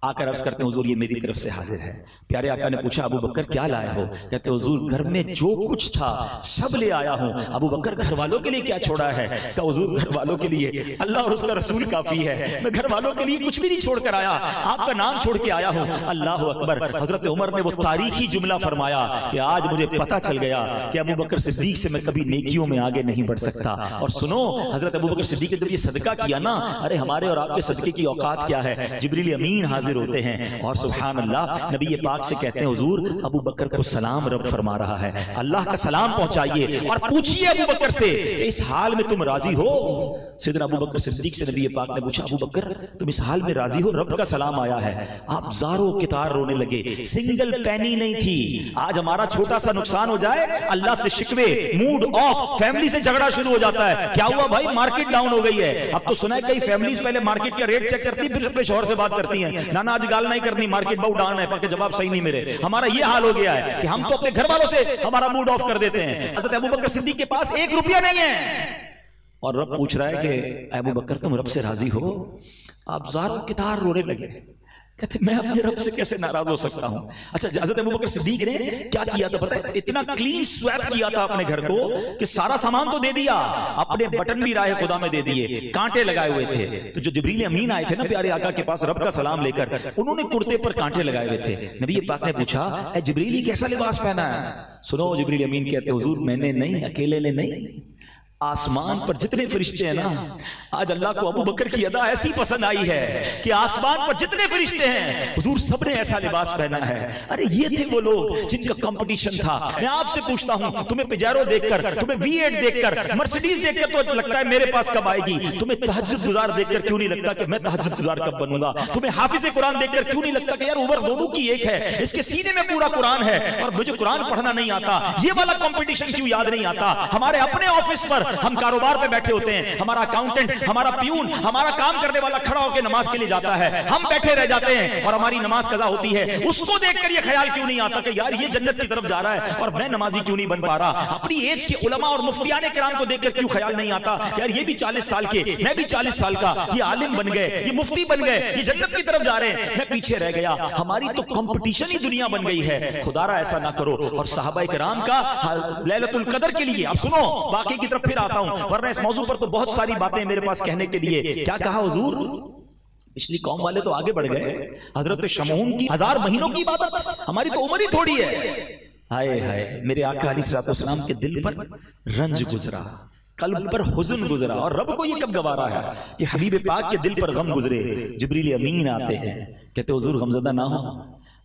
آ کر عرض کرتے ہیں حضور یہ میری طرف سے حاضر ہے۔ پیارے آقا نے پوچھا ابو بکر کیا لایا ہو؟ کہتے ہیں حضور گھر میں جو کچھ تھا سب لے آیا ہوں۔ ابو بکر گھر والوں کے لیے کیا چھوڑا ہے؟ کہ حضور گھر والوں کے لیے اللہ اور اس کا رسول کافی ہے، میں گھر والوں کے لیے کچھ بھی نہیں چھوڑ کر آیا، آپ کا نام چھوڑ کے آیا ہوں۔ اللہ اکبر۔ حضرت عمر نے وہ تاریخی جملہ فرمایا کہ آج مجھے پتہ چل گیا کہ ابو بکر صدیق سے میں کبھی نیکیوں میں آگے نہیں بڑھ سکتا۔ اور سنو حضرت ابو بکر صدیق نے جب یہ صدقہ کیا نا، ارے ہمارے اور آپ کے صدقے کی اوقات کیا ہے؟ جبریل امین حاضر ہوتے ہیں اور سبحان اللہ نبی پاک سے کہتے ہیں حضور ابو بکر کو سلام رب فرما رہا ہے، اللہ کا سلام پہنچائیے اور پوچھئے ابو بکر سے اس حال میں تم راضی ہو؟ سیدنا ابو بکر صدیق سے نبی پاک نے پوچھا ابو بکر تم اس حال میں راضی ہو؟ رب کا سلام آیا ہے۔ آپ زاروں کتار رونے لگے، سنگل پینی نہیں تھی۔ آج ہمارا چھوٹا سا نقصان ہو جائے اللہ سے شکوے، موڈ آف، فیملی سے جھگڑا شروع ہو جاتا ہے، کیا ہوا بھائی مارکیٹ ڈاؤن ہو گئی ہے۔ اب تو سنا ہے کئی فیملیز پہلے مارکیٹ کا ریٹ چیک کرتی پھر اپنے شوہر سے بات کرتی ہیں، نانا آج گال نہیں کرنی مارکیٹ بہت ڈاؤن ہے، پاکہ جواب صحیح نہیں میرے۔ ہمارا یہ حال ہو گیا ہے کہ ہم تو اپنے گھر والوں سے ہمارا موڈ آف کر دیتے ہیں۔ حضرت ابو بکر صدیق کے پاس 1 روپیہ نہیں ہے اور رب پوچھ رہا ہے کہ ابو بکر تم رب سے راضی ہو؟ آپ زاروں کتار رونے لگے، کہتے میں اپنے رب سے کیسے ناراض ہو سکتا ہوں۔ اچھا حضرت ابو بکر صدیق نے کیا کیا تھا پتہ ہے؟ اتنا کلین سویپ کیا تھا اپنے گھر کو کہ سارا سامان تو دے دیا، اپنے بٹن بھی راہ خدا میں دے دیے، کانٹے لگائے ہوئے تھے۔ تو جو جبریل امین آئے تھے نا پیارے آقا کے پاس رب کا سلام لے کر، انہوں نے کرتے پر کانٹے لگائے ہوئے تھے۔ نبی پاک نے پوچھا اے جبریل کیسا لباس پہنا ہے؟ سنو جبریل امین کہتے حضور میں نے نہیں، اکیلے نے نہیں، آسمان پر جتنے فرشتے ہیں نا، آج اللہ کو ابو بکر کی ادا ایسی پسند آئی ہے کہ آسمان پر جتنے فرشتے ہیں حضور سب نے ایسا لباس پہنا ہے. ارے یہ تھے وہ لوگ جن کا کمپٹیشن تھا. میں آپ سے پوچھتا ہوں، تمہیں پجیرو دیکھ کر، تمہیں V8 دیکھ کر، مرسیڈیز دیکھ کر تو لگتا ہے میرے پاس کب آئے گی؟ تمہیں تہجد گزار دیکھ کر کیوں نہیں لگتا کہ میں تہجد گزار کب بنوں گا؟ تمہیں حافظ قرآن دیکھ کر کیوں نہیں لگتا کہ یار عمر دونوں کی ایک ہے، اس کے سینے میں پورا قرآن ہے اور مجھے قرآن پڑھنا نہیں آتا؟ یہ والا کمپٹیشن کیوں یاد نہیں آتا؟ ہمارے اپنے آفس پر ہم کاروبار پہ بیٹھے ہوتے ہیں، ہمارا اکاؤنٹنٹ، ہمارا پیون، ہمارا کام کرنے والا کھڑا ہو کے نماز کے لیے جاتا ہے، ہم بیٹھے رہ جاتے ہیں اور ہماری نماز قضا ہوتی ہے. اس کو دیکھ کر یہ خیال کیوں نہیں آتا کہ یار یہ جنت کی طرف جا رہا ہے اور میں نمازی کیوں نہیں بن پا رہا؟ اپنی ایج کے علماء اور مفتیان کرام کو دیکھ کر کیوں خیال نہیں آتا یار یہ بھی 40 سال کے، میں بھی 40 سال کا، یہ عالم بن گئے، یہ مفتی بن گئے، یہ جنت کی طرف جا رہے ہیں، میں پیچھے رہ گیا؟ ہماری تو کمپٹیشن ہی دنیا بن گئی ہے. خدا را ایسا نہ کرو. اور صحابہ کرام کا لیلۃ القدر کے لیے اب سنو، باقی کی طرف پھر آتا ہوں ورنہ اس موضوع پر تو بہت ساری باتیں میرے پاس کہنے کے لیے. کیا کہا حضور؟ پچھلی قوم والے تو آگے بڑھ گئے. حضرت شمعون کی 1000 مہینوں کی عبادت، ہماری تو عمر ہی تھوڑی ہے. ہائے ہائے، میرے آقا علیہ الصلوۃ والسلام کے دل پر رنج گزرا، قلب پر حزن گزرا، اور رب کو یہ کب گوارا ہے کہ حبیب پاک کے دل پر غم گزرے. جبریل امین آتے ہیں، کہتے حضور غمزدہ نہ ہو،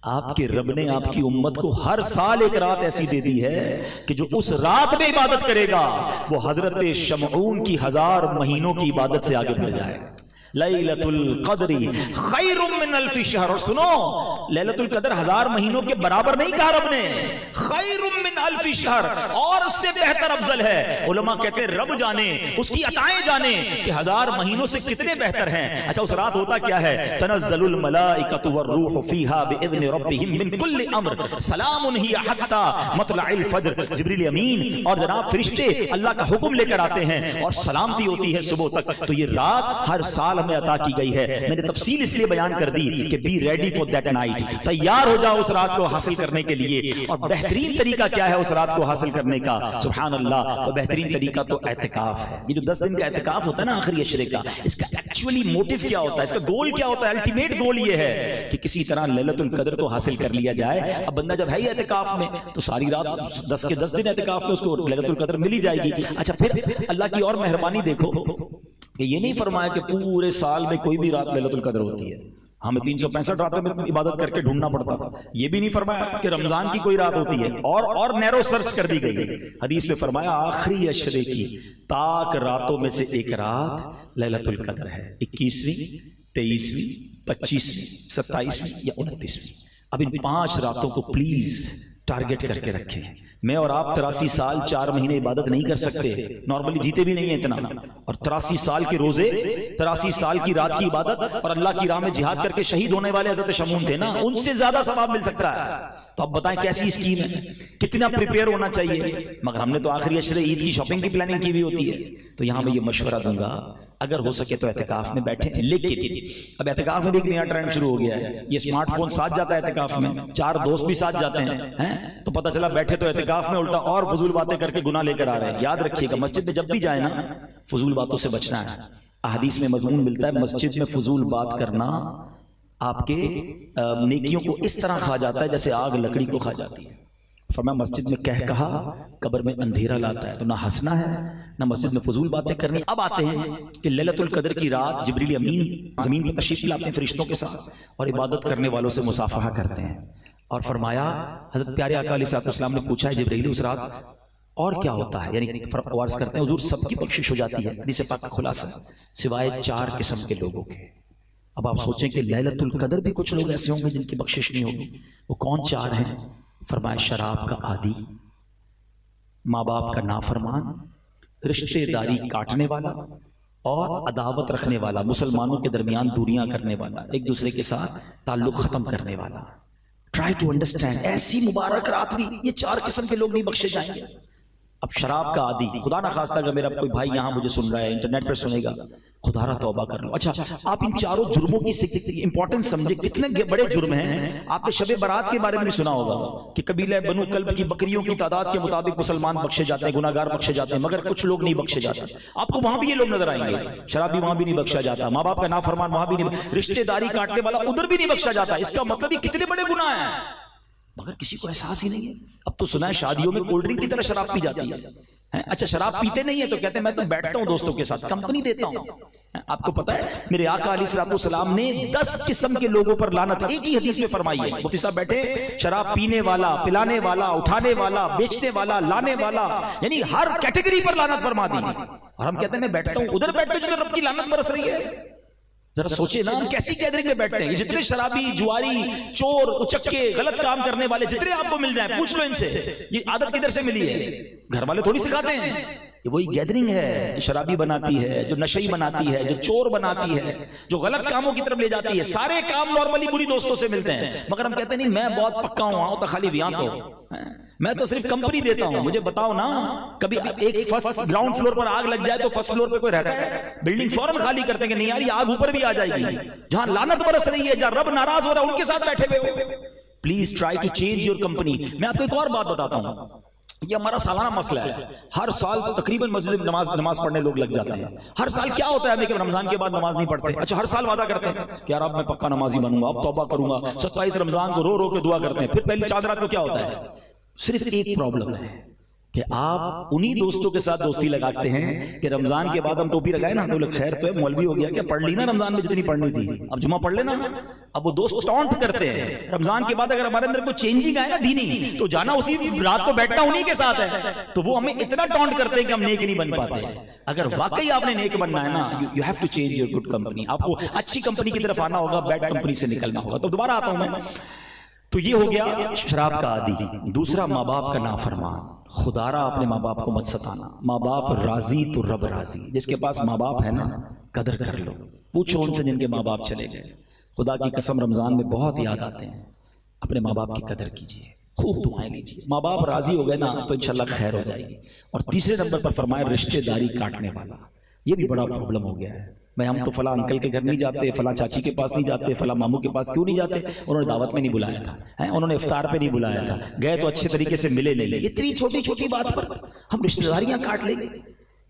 آپ کے رب نے آپ کی امت کو ہر سال ایک رات ایسی دے دی ہے کہ جو اس رات میں عبادت کرے گا وہ حضرت شمعون کی 1000 مہینوں کی عبادت سے آگے بڑھ جائے. لیلۃ القدر خیر من الف شہر. اور سنو، لیلۃ القدر 1000 مہینوں کے برابر نہیں کہا رب نے، خیر من الف شہر، اور اس سے بہتر افضل ہے. علماء کہتے ہیں رب جانے، اس کی عطائیں جانے کہ 1000 مہینوں سے کتنے بہتر ہیں. اچھا اس رات ہوتا کیا ہے؟ تنزل الملائکۃ والروح فیہا باذن ربہم من کل امر سلام ہی حتی مطلع الفجر. جبریل امین اور جناب فرشتے اللہ کا حکم لے کر آتے ہیں اور سلامتی ہوتی ہے صبح تک. تو یہ رات ہر سال ہمیں عطا کی گئی ہے. میں نے تفصیل اس لیے بیان کر دی کہ be ready for that night, تیار ہو جاؤ اس رات کو حاصل کرنے کے لیے. اور بہترین طریقہ کیا ہے اس رات کو حاصل کرنے کا؟ سبحان اللہ، تو بہترین طریقہ تو اعتکاف ہے. یہ جو 10 دن کا اعتکاف ہوتا ہے نا آخری عشرے کا، اس کا ایکچولی موٹیو کیا ہوتا ہے، اس کا گول کیا ہوتا ہے؟ الٹیمیٹ گول یہ ہے کہ کسی طرح لیلۃ القدر کو حاصل کر لیا جائے. اب بندہ جب ہے ہی اعتکاف میں تو ساری رات 10 کے 10 دن اعتکاف میں اس کو لیلۃ القدر مل ہی جائے گی. اچھا پھر اللہ کی اور مہربانی دیکھو کہ یہ نہیں فرمایا کہ پورے سال میں کوئی بھی رات لیلۃ القدر ہوتی ہے، ہمیں 365 راتوں میں عبادت کر کے ڈھونڈنا پڑتا تھا. یہ بھی نہیں فرمایا کہ رمضان کی کوئی رات ہوتی ہے، اور نیرو سرچ کر دی گئی. حدیث میں فرمایا آخری عشرے کی تاک راتوں میں سے ایک رات لیلۃ القدر ہے، 21ویں، 23ویں، 25ویں، 27ویں یا 29ویں. اب ان 5 راتوں کو پلیز ٹارگٹ کر کے رکھیں. میں اور آپ 83 سال 4 مہینے عبادت نہیں کر سکتے، نارملی جیتے بھی نہیں ہیں اتنا. اور 83 سال کے روزے، 83 سال کی رات کی عبادت، اور اللہ کی راہ میں جہاد کر کے شہید ہونے والے حضرت شمعون تھے نا، ان سے زیادہ ثواب مل سکتا ہے. تو اب بتائیں کیسی اسکیم ہے، کتنا پریپیئر ہونا چاہیے. مگر ہم نے تو آخری عشرے عید کی شاپنگ کی پلاننگ کی بھی ہوتی ہے. تو یہاں میں یہ مشورہ دوں گا اگر ہو سکے تو اعتکاف میں بیٹھیں. لیکن اب اعتکاف میں بھی ایک نیا ٹرینڈ شروع ہو گیا ہے، یہ اسمارٹ فون ساتھ جاتا ہے اعتکاف میں، 4 دوست بھی ساتھ جاتے ہیں تو پتہ چلا بیٹھے تو اعتکاف میں الٹا اور فضول باتیں کر کے گناہ لے کر آ رہے ہیں. یاد رکھیے گا مسجد میں جب بھی جائیں نا فضول باتوں سے بچنا ہے. احادیث میں مضمون ملتا ہے مسجد میں فضول بات کرنا آپ کے نیکیوں کو اس طرح کھا جاتا ہے جیسے آگ لکڑی کو کھا جاتی ہے. فرمایا مسجد میں کہہ کہا قبر میں اندھیرا لاتا ہے. تو نہ ہنسنا ہے نہ مسجد میں فضول باتیں کرنی. اب آتے ہیں کہ لیلۃ القدر کی رات جبریل امین زمین پر تشریف لاتے ہیں فرشتوں کے ساتھ اور عبادت کرنے والوں سے مصافحہ کرتے ہیں. اور فرمایا حضرت پیارے آقا علیہ السلام نے پوچھا ہے جبریل اس رات اور کیا ہوتا ہے؟ یعنی عرض کرتے ہیں حضور سب کی بخشش ہو جاتی ہے، حدیث پاک کا خلاصہ سوائے 4 قسم کے لوگوں کے. اب آپ سوچیں کہ لیلۃ القدر بھی کچھ لوگ ایسے ہوں گے جن کی بخشش نہیں ہوگی. وہ کون 4 ہیں؟ فرمایا شراب کا عادی، ماں باپ کا نافرمان، رشتے داری کاٹنے والا اور عداوت رکھنے والا، مسلمانوں کے درمیان دوریاں کرنے والا، ایک دوسرے کے ساتھ تعلق ختم کرنے والا. ٹرائی ٹو انڈرسٹینڈ، ایسی مبارک رات بھی یہ 4 قسم کے لوگ نہیں بخشے جائیں گے. اب شراب کا عادی، خدا نہ خواستہ اگر میرا کوئی بھائی یہاں مجھے سن رہا ہے، انٹرنیٹ پر سنے گا، خدا را توبہ کر لو. اچھا آپ ان 4 جرموں کی امپورٹنس سمجھے، کتنے بڑے جرم ہیں. آپ نے شب برات کے بارے میں بھی سنا ہوگا کہ قبیلہ بنو کلب کی بکریوں کی تعداد کے مطابق مسلمان بخشے جاتے ہیں، گناہگار بخشے جاتے ہیں، مگر کچھ لوگ نہیں بخشے جاتے. آپ کو وہاں بھی یہ لوگ نظر آئیں گے، شرابی وہاں بھی نہیں بخشا جاتا، ماں باپ کا نافرمان وہاں بھی نہیں، رشتے داری کاٹنے والا ادھر بھی نہیں بخشا جاتا. اس کا مطلب یہ کتنے بڑے گناہ ہیں مگر کسی کو احساس ہی نہیں ہے. اب تو سنا ہے شادیوں میں کولڈ ڈرنک کی طرح شراب پی جاتی ہے. اچھا شراب پیتے نہیں ہے تو کہتے ہیں میں تو بیٹھتا ہوں دوستوں کے ساتھ، کمپنی دیتا ہوں. آپ کو پتا ہے میرے آقا علیہ الصلوۃ والسلام نے 10 قسم کے لوگوں پر لعنت ایک ہی حدیث میں فرمائی ہے. مفتی صاحب بیٹھے، شراب پینے والا، پلانے والا، اٹھانے والا، بیچنے والا، لانے والا، یعنی ہر کیٹیگری پر لعنت فرما دی. اور ہم کہتے ہیں میں بیٹھتا ہوں، ادھر بیٹھتے جدھر رب کی لعنت برس رہی ہے. ذرا سوچے نا ہم کیسی گیدرنگ میں بیٹھتے ہیں. یہ جتنے شرابی، جواری، چور، اچکے، غلط کام کرنے والے جتنے آپ کو مل جائیں پوچھ لو ان سے یہ عادت کدھر سے ملی ہے. گھر والے تھوڑی سکھاتے ہیں. یہ وہی گیدرنگ ہے جو شرابی بناتی ہے، جو نشئی بناتی ہے، جو چور بناتی ہے، جو غلط کاموں کی طرف لے جاتی ہے. سارے کام نارملی بری دوستوں سے ملتے ہیں، مگر ہم کہتے ہیں نہیں میں بہت پکا ہوں، آؤ تو خالی یہاں تو میں تو صرف کمپنی دیتا ہوں. مجھے بتاؤ نا کبھی ایک فرسٹ گراؤنڈ فلور پر آگ لگ جائے تو فرسٹ فلور پہ کوئی رہتا ہے؟ بلڈنگ فوراً خالی کرتے ہیں کہ نہیں یار یہ آگ اوپر بھی آ جائے گی. جہاں لعنت برس رہی ہے، جہاں رب ناراض ہو رہا ہے، ان کے ساتھ بیٹھے ہوئے. Please try to change your company. میں آپ کو ایک اور بات بتاتا ہوں، یہ ہمارا سالانہ مسئلہ ہے. ہر سال تقریباً مسجد میں نماز پڑھنے لوگ لگ جاتے ہیں. ہر سال کیا ہوتا ہے ہمیں کہ رمضان کے بعد نماز نہیں پڑھتے. اچھا ہر سال وعدہ کرتے ہیں کہ یار اب میں پکا نمازی بنوں گا، اب توبہ کروں گا. 27 رمضان کو رو رو کے دعا کرتے ہیں. پھر پہلی چاند رات کو کیا ہوتا ہے؟ صرف ایک پرابلم ہے کہ آپ انہی دوستوں کے ساتھ دوستی لگاتے ہیں کہ رمضان کے بعد ہم ٹوپی لگائے نا تو لوگ خیر تو ہے مولوی ہو گیا کیا، پڑھ لی نا رمضان میں جتنی پڑھنی تھی، اب جمعہ پڑھ لینا. اب وہ دوست ٹونٹ کرتے ہیں. رمضان کے بعد اگر ہمارے اندر کوئی چینجنگ آئے نا دینی تو جانا اسی رات کو بیٹھنا انہی کے ساتھ ہے. تو وہ ہمیں اتنا ٹونٹ کرتے ہیں کہ ہم نیک نہیں بن پاتے. اگر واقعی آپ نے نیک بننا ہے نا you have to change your good company. آپ کو اچھی کمپنی کی طرف آنا ہوگا، بیڈ کمپنی سے نکلنا ہوگا. تو دوبارہ آتا ہوں میں. تو یہ ہو گیا شراب کا عادی. دوسرا ماں باپ کا نافرمان. خدا را اپنے ماں باپ کو مت ستانا. ماں باپ راضی تو رب راضی. جس کے پاس ماں باپ ہے نا قدر کر لو. پوچھو ان سے جن کے ماں باپ چلے گئے. خدا کی قسم رمضان میں بہت یاد آتے ہیں. اپنے ماں باپ کی قدر کیجیے، خوب دعائیں لیجیے. ماں باپ راضی ہو گئے نا تو انشاءاللہ خیر ہو جائے گی. اور تیسرے نمبر پر فرمایا رشتہ داری کاٹنے والا. یہ بھی بڑا پرابلم ہو گیا ہے. میں ہم تو فلاں انکل کے گھر نہیں جاتے، فلاں چاچی کے پاس نہیں جاتے، فلاں ماموں کے پاس کیوں نہیں جاتے؟ انہوں نے دعوت میں نہیں بلایا تھا، انہوں نے افطار پہ نہیں بلایا تھا، گئے تو اچھے طریقے سے ملے نہیں. اتنی چھوٹی چھوٹی بات پر ہم رشتہ داریاں کاٹ لیں گے.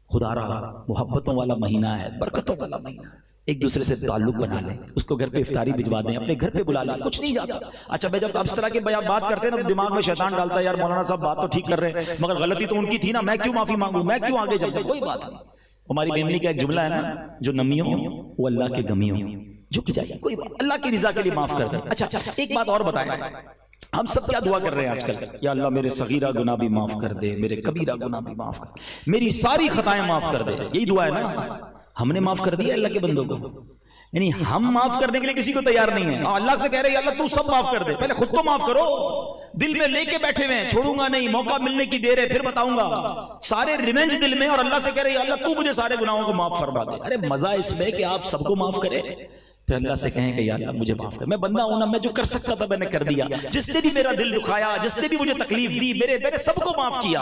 خدا رہا محبتوں والا مہینہ ہے، برکتوں والا مہینہ ہے. ایک دوسرے سے تعلق بنا لیں، اس کو گھر پہ افطاری بھجوا دیں، اپنے گھر پہ بلا لیں. کچھ نہیں جاتا. اچھا میں جب آپ اس طرح کے بات کرتے ہیں نا تو دماغ میں شیطان ڈالتا ہے یار مولانا صاحب بات تو ٹھیک کر رہے ہیں مگر غلطی تو ان کی تھی نا، میں کیوں معافی مانگوں، میں کیوں آگے جاؤں. کوئی بات نہیں. ہماری بیمنی کا ایک جملہ ہے نا، جو نمیوں وہ اللہ کے گمیوں جھک جائے. کوئی بات اللہ کی رضا کے لیے معاف کر دیں. اچھا ایک بات اور بتائیں، ہم سب کیا دعا کر رہے ہیں آج کل؟ یا اللہ میرے صغیرہ گناہ بھی معاف کر دے، میرے کبیرہ گناہ بھی معاف کر دے، میری ساری خطائیں معاف کر دے. یہی دعا ہے نا. ہم نے معاف کر دیا اللہ کے بندوں کو، یعنی ہم معاف کرنے کے لیے کسی کو تیار نہیں ہے. اللہ سے کہہ رہے ہیں اللہ تو سب معاف کر دے. پہلے خود کو معاف کرو. دل میں لے کے بیٹھے ہوئے ہیں، چھوڑوں گا نہیں، موقع ملنے کی دیر ہے پھر بتاؤں گا. سارے ریونج دل میں، اور اللہ سے کہہ رہے ہیں اللہ تو مجھے سارے گناہوں کو معاف فرما دے. ارے مزہ اس میں کہ آپ سب کو معاف کرے پھر اللہ سے کہیں کہ یا اللہ مجھے معاف کر. میں بندہ ہوں نا، میں جو کر سکتا تھا میں نے کر دیا. جس نے بھی میرا دل دکھایا، جس نے بھی مجھے تکلیف دی، میرے سب کو معاف کیا.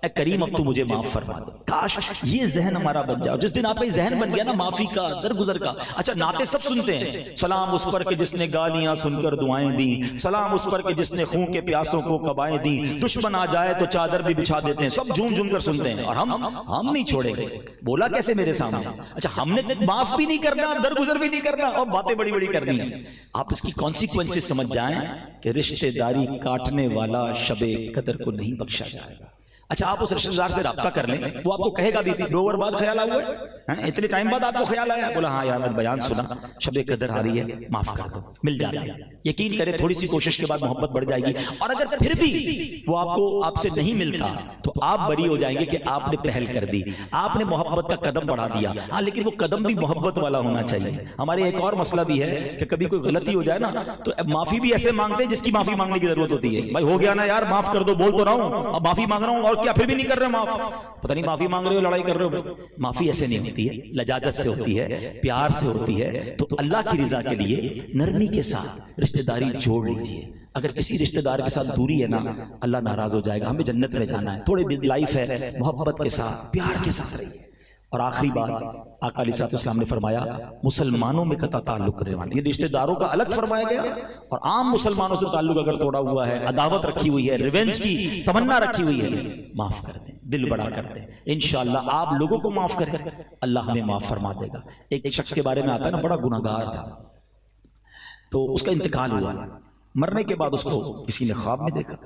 اے کریم اب تو مجھے معاف فرما دے. کاش یہ ذہن ہمارا بن جائے. جس دن آپ کا یہ ذہن بن گیا نا معافی کا، درگزر کا. اچھا نعتیں سب سنتے ہیں، سلام اس پر کہ جس نے گالیاں سن کر دعائیں دیں، سلام اس پر کہ جس نے خون کے پیاسوں کو قبائیں دیں، دشمن آ جائے تو چادر بھی بچھا دیتے ہیں. سب جھوم جھوم کر سنتے ہیں. اور ہم نہیں چھوڑیں گے. بولا کیسے میرے سامنے؟ اچھا ہم نے معاف بھی نہیں کرنا، درگزر بھی نہیں کرنا، اور باتیں بڑی بڑی کرنی. آپ اس کی کانسیکوینسز سمجھ جائیں کہ رشتہ داری کاٹنے والا شب قدر کو نہیں بخشا جائے گا. اچھا آپ اس رشتہ دار سے رابطہ کر لیں، وہ آپ کو کہے گا بھی 2 اوور بعد خیال آیا ہے، اتنے ٹائم بعد آپ کو خیال آیا، بولا ہاں یار بیان سنا، شب قدر آ رہی ہے، معاف کر دو، مل جائے گا. یقین کرے تھوڑی سی کوشش کے بعد محبت بڑھ جائے گی. اور اگر پھر بھی وہ آپ سے نہیں ملتا تو آپ بری ہو جائیں گے کہ آپ نے پہل کر دی، آپ نے محبت کا قدم بڑھا دیا. ہاں لیکن وہ قدم بھی محبت والا ہونا چاہیے. ہمارے ایک اور مسئلہ بھی ہے کہ کبھی کوئی غلطی ہو جائے نا تو معافی بھی ایسے مانگتے ہیں جس کی معافی مانگنے کی ضرورت ہوتی ہے. بھائی ہو گیا نا یار معاف کر دو، بول تو رہا ہوں، اب معافی مانگ رہا ہوں، اور کیا پھر بھی نہیں کر رہے معاف. پتہ نہیں معافی مانگ رہے ہو لڑائی کر رہے ہو. معافی ایسے نہیں ہوتی ہے، لجاجت سے ہوتی ہے، پیار سے ہوتی ہے. تو اللہ کی رضا کے لیے نرمی کے ساتھ رشتہ داری جوڑ لیجیے. اگر کسی رشتہ دار کے ساتھ دوری ہے نا اللہ ناراض ہو جائے گا. ہمیں جنت میں جانا ہے، تھوڑی دن لائف ہے، محبت کے ساتھ پیار کے ساتھ رہیے. اور آخری بات آقا علیہ السلام نے فرمایا مسلمانوں میں قطع تعلق رہنے والے. یہ رشتہ داروں کا الگ فرمایا گیا، اور عام مسلمانوں سے تعلق اگر توڑا ہوا ہے، عداوت رکھی ہوئی ہے، ریونج کی تمنا رکھی ہوئی ہے، معاف کر دیں، دل بڑا کر دیں. انشاءاللہ آپ لوگوں کو معاف کریں، اللہ ہمیں معاف فرما دے گا. ایک شخص کے بارے میں آتا ہے نا، بڑا گناہگار تھا، تو اس کا انتقال ہوا. مرنے کے بعد اس کو کسی نے خواب میں دیکھا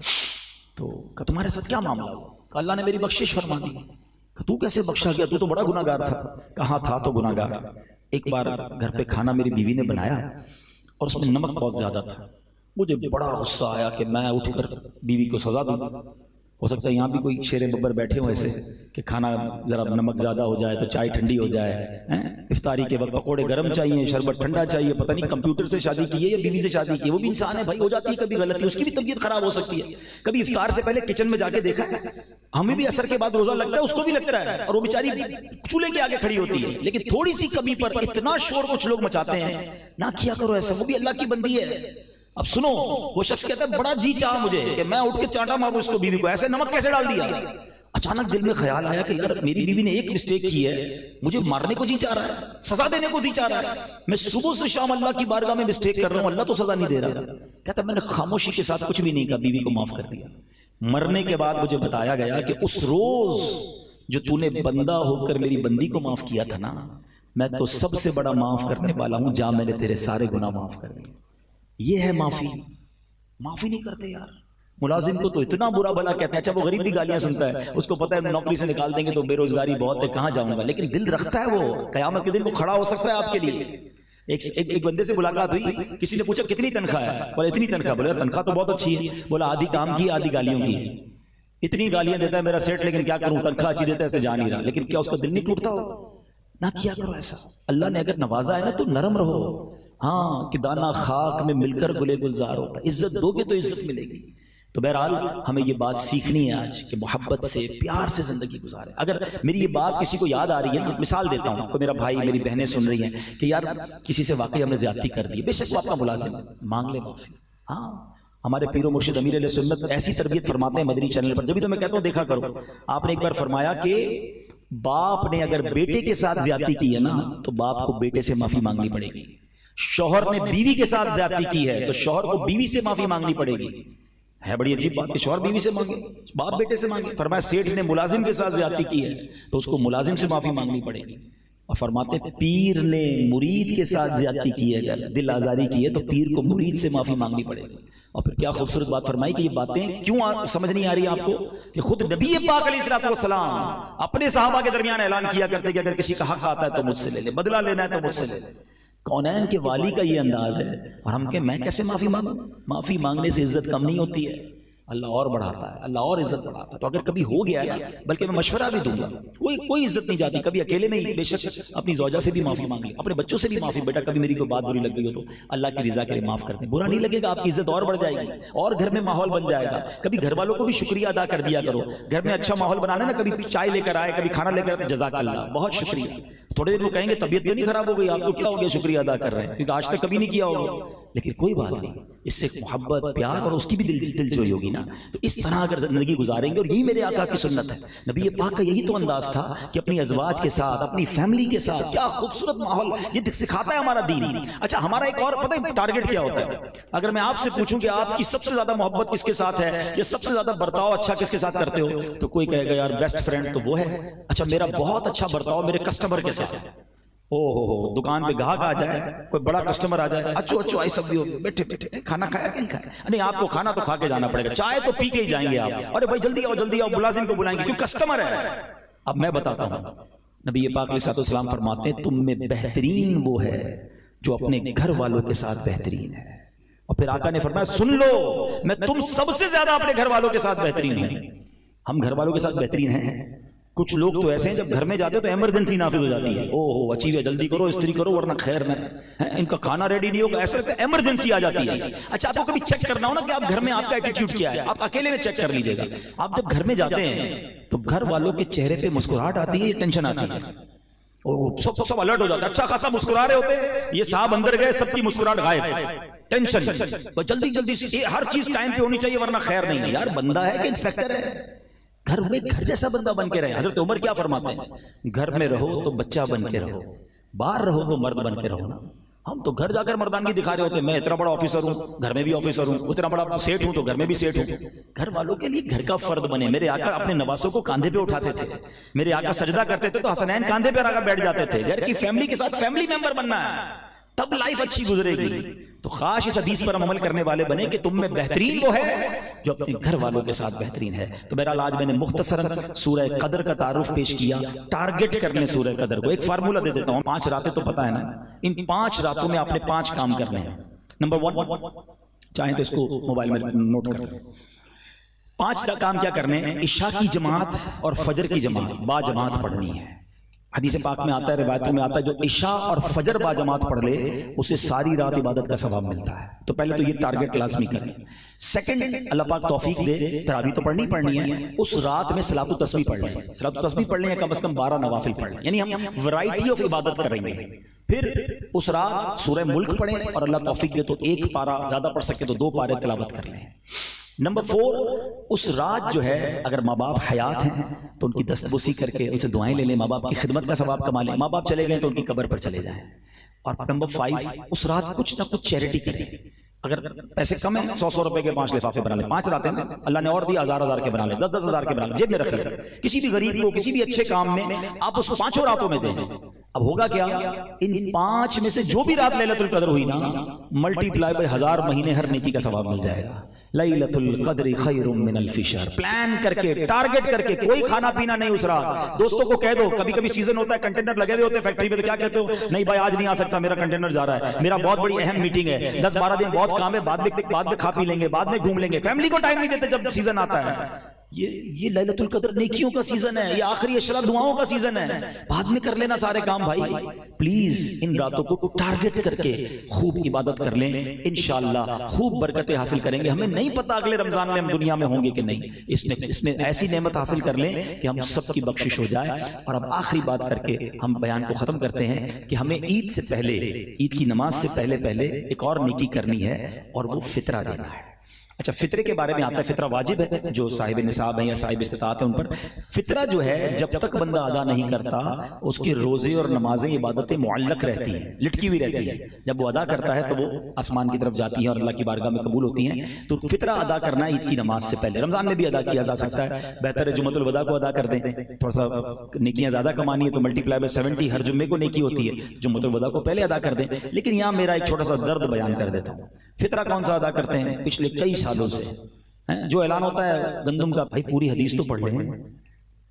تو کہ تمہارے ساتھ کیا معاملہ ہوا؟ کہ اللہ نے میری بخشش فرما دی۔ کہ تو کیسے بخشا گیا؟ تو بڑا گناہ گار تھا۔ کہاں تھا تو گناہ گار۔ ایک بار گھر پہ کھانا میری بیوی نے بنایا اور اس میں نمک بہت زیادہ تھا۔ مجھے بڑا غصہ آیا کہ میں اٹھ کر بیوی کو سزا دوں۔ ہو سکتا ہے یہاں بھی کوئی شیر ببر بیٹھے ہوں ایسے کہ کھانا ذرا نمک زیادہ ہو جائے تو چائے ٹھنڈی ہو جائے، افطاری کے وقت پکوڑے گرم چاہیے، شربت ٹھنڈا چاہیے۔ پتہ نہیں کمپیوٹر سے شادی کی ہے یا بیوی سے شادی کی ہے، وہ بھی انسان ہے بھائی، ہو جاتی ہے کبھی غلطی، اس کی بھی طبیعت خراب ہو سکتی ہے۔ کبھی افطار سے پہلے کچن میں جا کے دیکھا ہے؟ ہمیں بھی عصر کے بعد روزہ لگتا ہے، اس کو بھی لگتا ہے، اور وہ بیچاری چولہے کے آگے کھڑی ہوتی ہے، لیکن تھوڑی سی کمی پر اتنا شور کچھ لوگ مچاتے ہیں۔ نہ کیا کرو ایسا، وہ بھی اللہ کی بندی ہے۔ اب سنو، وہ شخص کہتا ہے بڑا جی چاہا مجھے کہ میں اٹھ کے چانٹا ماروں اس کو، بیوی کو، ایسے نمک کیسے ڈال دیا؟ اچانک دل میں خیال آیا کہ یار میری بیوی نے ایک مسٹیک کی ہے، مجھے مارنے کو جی چاہ رہا ہے، سزا دینے کو جی چاہ رہا ہے، میں صبح سے شام اللہ کی بارگاہ میں مسٹیک کر رہا ہوں، اللہ تو سزا نہیں دے رہا۔ کہتا ہے میں نے خاموشی کے ساتھ کچھ بھی نہیں کہا، بیوی کو معاف کر دیا۔ مرنے کے بعد مجھے بتایا گیا کہ اس روز جو تو نے بندہ ہو کر میری بندی کو معاف کیا تھا نا، میں تو سب سے بڑا معاف کرنے والا ہوں، جہاں میں نے تیرے سارے گناہ معاف کر دیے۔ یہ ہے معافی۔ معافی نہیں کرتے یار۔ ملازم کو تو اتنا برا بھلا کہتے ہیں، اچھا وہ غریب بھی گالیاں سنتا ہے، اس کو پتہ ہے نوکری سے نکال دیں گے تو بے روزگاری بہت ہے، کہاں جاؤں گا، لیکن دل رکھتا ہے، وہ قیامت کے دن وہ کھڑا ہو سکتا ہے آپ کے لیے۔ ایک بندے سے ملاقات ہوئی، کسی نے پوچھا کتنی تنخواہ ہے؟ بولا اتنی تنخواہ۔ بولا تنخواہ تو بہت اچھی ہے۔ بولا آدھی کام کی آدھی گالیوں کی ہے۔ اتنی گالیاں دیتا ہے میرا سیٹ، لیکن کیا کروں، تنخواہ اچھی دیتا ہے، اس سے جا نہیں رہا، لیکن کیا اس کا دل نہیں ٹوٹتا ہو؟ نہ کیا کرو ایسا۔ اللہ نے اگر نوازا ہے نا تو نرم رہو، ہاں، کہ دانا خاک میں مل کر گلے گلزار ہوتا ہے، عزت دو گے تو عزت ملے گی۔ تو بہرحال ہمیں یہ بات سیکھنی ہے آج کہ محبت سے، پیار سے زندگی گزارے۔ اگر میری یہ بات کسی کو یاد آ رہی ہے نا، مثال دیتا ہوں، کوئی میرا بھائی میری بہنیں سن رہی ہیں کہ یار کسی سے واقعی ہم نے زیادتی کر دی، بے شک وہ آپ کا ملازم ہے، مانگ لے معافی۔ ہاں، ہمارے پیر و مرشد امیر علیہ سنت ایسی تربیت فرماتے ہیں مدنی چینل پر، جبھی تو میں کہتا ہوں دیکھا کرو۔ آپ نے ایک بار فرمایا کہ باپ نے اگر بیٹے کے ساتھ زیادتی کی ہے نا تو باپ کو بیٹے سے معافی مانگنی پڑے گی، شوہر نے بیوی کے ساتھ زیادتی کی ہے تو شوہر کو بیوی سے معافی مانگنی پڑے گی۔ ہے بڑی عجیب بات کہ شوہر بیوی سے مانگے، باپ بیٹے سے مانگے۔ فرمایا سیٹھ نے ملازم کے ساتھ زیادتی کی ہے تو اس کو ملازم سے معافی مانگنی پڑے گی۔ اور فرماتے پیر نے مرید کے ساتھ زیادتی کی ہے، اگر دل آزاری کی ہے تو پیر کو مرید سے معافی مانگنی پڑے گی۔ اور پھر کیا خوبصورت بات فرمائی کہ یہ باتیں کیوں سمجھ نہیں آ رہی آپ کو، کہ خود نبی پاک علیہ الصلوۃ والسلام اپنے صحابہ کے درمیان اعلان کیا کرتے کہ اگر کسی کا حق آتا ہے تو مجھ سے لے لے، بدلہ لینا ہے تو مجھ سے لے لے۔ کونین کے والی کا یہ انداز ہے، اور ہم کہ میں کیسے معافی مانگوں؟ معافی مانگنے سے عزت کم نہیں ہوتی ہے، اللہ اور بڑھاتا ہے، اللہ اور عزت بڑھاتا ہے۔ تو اگر کبھی ہو گیا ہے، بلکہ میں مشورہ بھی دوں گا، کوئی عزت نہیں جاتی، کبھی اکیلے میں ہی بے شک اپنی زوجہ سے بھی معافی مانگی، اپنے بچوں سے بھی معافی، بیٹا کبھی میری کوئی بات بری لگ گئی ہو تو اللہ کی رضا کے لیے معاف کر دیں، برا نہیں لگے گا، آپ کی عزت اور بڑھ جائے گی اور گھر میں ماحول بن جائے گا۔ کبھی گھر والوں کو بھی شکریہ ادا کر دیا کرو، گھر میں اچھا ماحول بنانا نا، کبھی چائے لے کر آئے، کبھی کھانا لے کر، جزاک اللہ، بہت شکریہ۔ تھوڑے دن وہ کہیں گے طبیعت تو نہیں خراب ہو گئی آپ کو، کیا ہو گیا شکریہ ادا کر رہے ہیں، کیونکہ آج تک کبھی نہیں کیا ہوگا، لیکن کوئی بات نہیں، اس سے محبت، پیار اور اس کی بھی دلجوئی ہوگی نا۔ تو اس طرح اگر زندگی گزاریں گے، اور یہی میرے آقا کی سنت ہے، نبی پاک کا یہی تو انداز تھا کہ اپنی ازواج کے ساتھ، اپنی فیملی کے ساتھ، کیا خوبصورت ماحول یہ سکھاتا ہے ہمارا دین۔ اچھا ہمارا ایک اور پتہ ہے ٹارگٹ کیا ہوتا ہے؟ اگر میں آپ سے پوچھوں کہ آپ کی سب سے زیادہ محبت کس کے ساتھ ہے یا سب سے زیادہ برتاؤ اچھا کس کے ساتھ کرتے ہو، تو کوئی کہے گا یار بیسٹ فرینڈ تو وہ ہے۔ اچھا میرا بہت اچھا برتاؤ میرے کسٹمر کے ساتھ، دکان پہ گاہک آ جائے، کوئی بڑا کسٹمر آ جائے، اچھو آئی سب بھی ہو، بیٹھے بیٹھے کھانا کھایا کہ نہیں کھایا؟ نہیں، آپ کو کھانا تو کھا کے جانا پڑے گا، چائے تو پی کے ہی جائیں گے آپ، ارے بھائی جلدی آؤ، ملازم کو بلائیں گے کیوں کسٹمر ہے۔ اب میں بتاتا ہوں، نبی پاک علیہ السلام فرماتے ہیں تم میں بہترین وہ ہے جو اپنے گھر والوں کے ساتھ بہترین ہے۔ اور پھر آقا نے فرمایا سن لو، میں تم سب سے زیادہ اپنے گھر والوں کے ساتھ بہترین ہوں۔ ہم گھر والوں کے ساتھ بہترین ہیں۔ کچھ لوگ تو ایسے ہیں جب گھر میں جاتے تو ایمرجنسی نافذ ہو جاتی ہے، اچھی ہے جلدی کرو، استری کرو ورنہ خیر نہ، ان کا کھانا ریڈی نہیں ہوگا، ایسا ایمرجنسی آ جاتی ہے۔ اچھا آپ کو کبھی چیک کرنا ہو نا کہ آپ گھر میں آپ کا ایٹیٹیوڈ کیا ہے، آپ اکیلے میں چیک کر لیجئے گا۔ آپ جب گھر میں جاتے ہیں تو گھر والوں کے چہرے پہ مسکراہٹ آتی ہے یا ٹینشن آتی ہے؟ اور سب الرٹ ہو جاتا ہے، اچھا خاصا مسکرا رہے ہوتے ہیں، یہ صاحب اندر گئے سب کی مسکراہٹ غائب، ٹینشن، جلدی ہر چیز ٹائم پہ ہونی چاہیے ورنہ خیر نہیں ہے۔ یار بندہ ہے کہ انسپیکٹر ہے؟ گھر میں گھر جیسا بندہ بن کے رہے۔ حضرت عمر کیا فرماتے ہیں؟ گھر میں رہو تو بچہ بن کے رہو، باہر رہو تو مرد بن کے رہو نا۔ ہم تو گھر جا کر مردانگی دکھا رہے ہوتے ہیں، میں اتنا بڑا آفیسر ہوں، گھر میں بھی آفیسر ہوں، اتنا بڑا سیٹ ہوں تو گھر میں بھی سیٹ ہوں۔ گھر والوں کے لیے گھر کا فرد بنے۔ میرے آقا اپنے نواسوں کو کاندھے پہ اٹھاتے تھے، میرے آقا سجدہ کرتے تھے تو حسنین کاندھے پہ آ کر بیٹھ جاتے تھے۔ گھر کی فیملی کے ساتھ فیملی ممبر بننا ہے، تب لائف اچھی گزرے گی۔ تو خاص اس حدیث پر ہم عمل کرنے والے بنے کہ تم میں بہترین وہ ہے جو اپنے گھر والوں کے ساتھ بہترین ہے. تو بہرحال آج میں نے مختصراً سورہ قدر کا تعارف پیش کیا. ٹارگٹ کر لیں سورہ قدر کو. ایک فارمولہ دے دیتا ہوں. 5 راتیں تو پتہ ہے نا, ان 5 راتوں میں آپ نے 5 کام کرنے ہیں. نمبر 1, چاہیں تو اس کو موبائل میں نوٹ کر لیں. 5 کام کیا کرنے ہیں؟ عشاء کی جماعت اور فجر کی جماعت با جماعت پڑھنی ہے. حدیث پاک میں آتا ہے, روایتوں میں آتا ہے, جو عشاء اور فجر با جماعت پڑھ لے اسے ساری رات عبادت کا ثواب ملتا ہے. تو پہلے تو یہ ٹارگٹ لازمی کریں. سیکنڈ, اللہ پاک توفیق دے, تراویح تو پڑھنی ہے, اس رات میں صلاۃ التسبیح پڑھ لیں. صلاۃ التسبیح پڑھ لیں یا کم از کم 12 نوافل پڑھ لیں. یعنی ہم ورائٹی آف عبادت کریں گے. پھر اس رات سورہ ملک پڑھیں اور اللہ توفیق دے تو 1 پارہ, زیادہ پڑھ سکے تو 2 پارے تلاوت کر لیں. نمبر 4, اس رات جو ہے اگر ماں باپ حیات ہیں تو ان کی دستبوسی کر کے ان سے دعائیں لے لیں, ماں باپ کی خدمت کا ثواب کما لیں. ماں باپ چلے گئے تو ان کی قبر پر چلے جائیں. اور نمبر 5, اس رات کچھ نہ کچھ چیریٹی کریں. اگر پیسے کم ہیں 100 روپے کے 5 لفافے بنا لیں. 5 راتیں ہیں, اللہ نے اور دی 1000 کے بنا لیں, 10 ہزار کے بنا لیں, جیب میں رکھ لیں. کسی بھی غریب کو کسی بھی اچھے کام میں آپ اس 5 راتوں میں دیں. اب ہوگا کیا, ان 5 میں سے جو بھی رات لیلۃ القدر ہوئی نا, ملٹی پلائی بائی 1000 مہینے ہر نیکی کا ثواب مل جائے گا. لیلۃ القدر خیر من الف شہر. پلان کر کے, ٹارگٹ کر کے, کوئی کھانا پینا نہیں اس رات. دوستوں کو کہہ دو, کبھی کبھی سیزن ہوتا ہے کنٹینر لگے ہوئے ہوتے ہیں فیکٹری میں, تو کیا کہتے ہو, نہیں بھائی آج نہیں آ سکتا, میرا کنٹینر جا رہا ہے, میرا بہت بڑی اہم میٹنگ ہے, 10-12 دن بہت کام ہے, بعد میں کھا پی لیں گے, بعد میں گھوم لیں گے. فیملی کو ٹائم نہیں دیتے جب سیزن آتا ہے. یہ لیلۃ القدر نیکیوں کا سیزن ہے, یہ آخری اشرا دعاؤں کا سیزن ہے. بعد میں کر لینا سارے کام بھائی. پلیز ان راتوں کو ٹارگٹ کر کے خوب عبادت کر لیں, انشاءاللہ خوب برکتیں حاصل کریں گے. ہمیں نہیں پتا اگلے رمضان میں ہم دنیا میں ہوں گے کہ نہیں. اس میں ایسی نعمت حاصل کر لیں کہ ہم سب کی بخشش ہو جائے. اور اب آخری بات کر کے ہم بیان کو ختم کرتے ہیں کہ ہمیں عید سے پہلے, عید کی نماز سے پہلے ایک اور نیکی کرنی ہے, اور وہ فطرہ دینا ہے. اچھا, فطرے کے بارے میں آتا ہے, فطرہ واجب ہے جو صاحب نصاب ہیں یا صاحب استطاعت ہیں ان پر. فطرہ جو ہے جب تک بندہ ادا نہیں کرتا اس کے روزے اور نمازیں عبادتیں معلق رہتی ہیں, لٹکی ہوئی رہتی ہیں. جب وہ ادا کرتا ہے تو وہ آسمان کی طرف جاتی ہیں اور اللہ کی بارگاہ میں قبول ہوتی ہیں. تو فطرہ ادا کرنا عید کی نماز سے پہلے. رمضان میں بھی ادا کیا جا سکتا ہے, بہتر ہے جمعۃ الوداع کو ادا کر دیں. تھوڑا سا نیکیاں زیادہ کمانی ہے تو ملٹی پلائی بائی 70 ہر جمعے کو نیکی ہوتی ہے, جمعۃ الوداع کو پہلے ادا کر دیں. لیکن یہاں میرا ایک چھوٹا سا درد بیان کر دیتا ہوں. فطرہ کون سا ادا کرتے ہیں پچھلے کئی سالوں سے, جو اعلان ہوتا ہے گندم کا, بھائی پوری حدیث تو پڑھ لیں,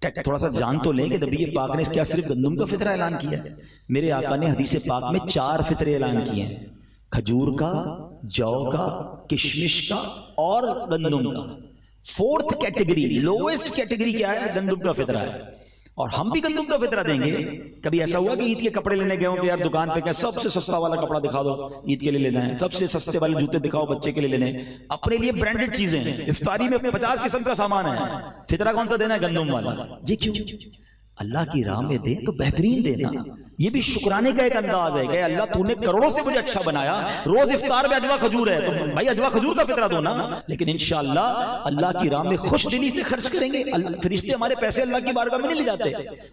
تھوڑا سا جان تو لیں کہ نبی پاک نے کیا صرف گندم کا فطرہ اعلان کیا ہے. میرے آقا نے حدیث پاک میں 4 فطرے اعلان کیے ہیں, کھجور کا, جو کا, کشمش کا اور گندم کا. 4th کیٹیگری, لویسٹ کیٹیگری کیا ہے, گندم کا فطرہ ہے. اور ہم بھی گندم کا فطرہ دیں گے. کبھی ایسا ہوا کہ عید کے کپڑے لینے گئے ہوں کہ یار دکان پہ کیا سب سے سستا والا کپڑا دکھا دو, عید کے لیے لینا ہے, سب سے سستے والے جوتے دکھاؤ بچے کے لیے لینے ہیں, اپنے لیے برانڈڈ چیزیں ہیں, افطاری میں 50 قسم کا سامان ہے, فطرہ کون سا دینا ہے, گندم والا. یہ کیوں؟ اللہ کی راہ میں دیں تو بہترین دینا. یہ بھی شکرانے کا ایک انداز ہے کہ اللہ تو نے کروڑوں سے مجھے اچھا بنایا, روز افطار میں اجوا کھجور ہے تو بھائی اجوا کھجور کا فطرہ دو نا. لیکن انشاءاللہ اللہ کی راہ میں خوش دلی سے خرچ کریں گے. فرشتے ہمارے پیسے اللہ کی بارگاہ میں نہیں لے جاتے,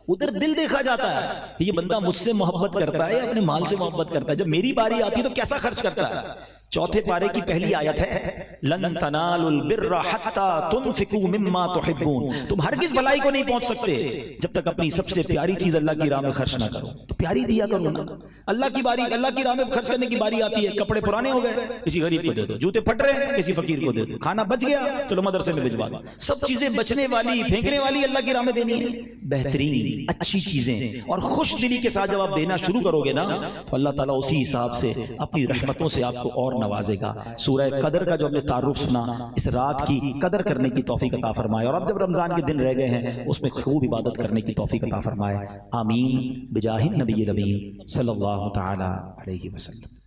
ادھر دل دیکھا جاتا ہے کہ یہ بندہ مجھ سے محبت کرتا ہے, اپنے مال سے محبت کرتا ہے. جب میری باری آتی ہے تو کیسا خرچ کرتا ہے. 4 پارے کی پہلی آیت ہے, لن تنالوا البر حتى تنفقوا مما تحبون. تم ہرگز بھلائی کو نہیں پہنچ سکتے جب تک اپنی سب سے پیاری چیز اللہ کی راہ میں خرچ نہ کرو. تو پیاری دیا کرو نا. اللہ کی باری, اللہ کی راہ میں خرچ کرنے کی باری آتی ہے, کپڑے پرانے ہو گئے کسی غریب کو دے دو, جوتے پھٹ رہے ہیں کسی فقیر کو دے دو, کھانا بچ گیا چلو مدرسے میں بھجوا دو. سب چیزیں بچنے والی, پھینکنے والی اللہ کی راہ میں دینی ہے. بہترین اچھی چیزیں اور خوش دلی کے ساتھ جب آپ دینا شروع کرو گے نا تو اللہ تعالیٰ اسی حساب سے اپنی رحمتوں سے آپ کو اور نوازے گا. سورہ قدر کا جو ہم نے تعارف سنا, اس رات کی قدر کرنے کی توفیق عطا فرمائے, اور اب جب رمضان کے دن رہ گئے ہیں اس میں خوب عبادت کرنے کی توفیق عطا فرمائے. آمین بجاہ النبی الامین صلی اللہ تعالی علیہ وسلم.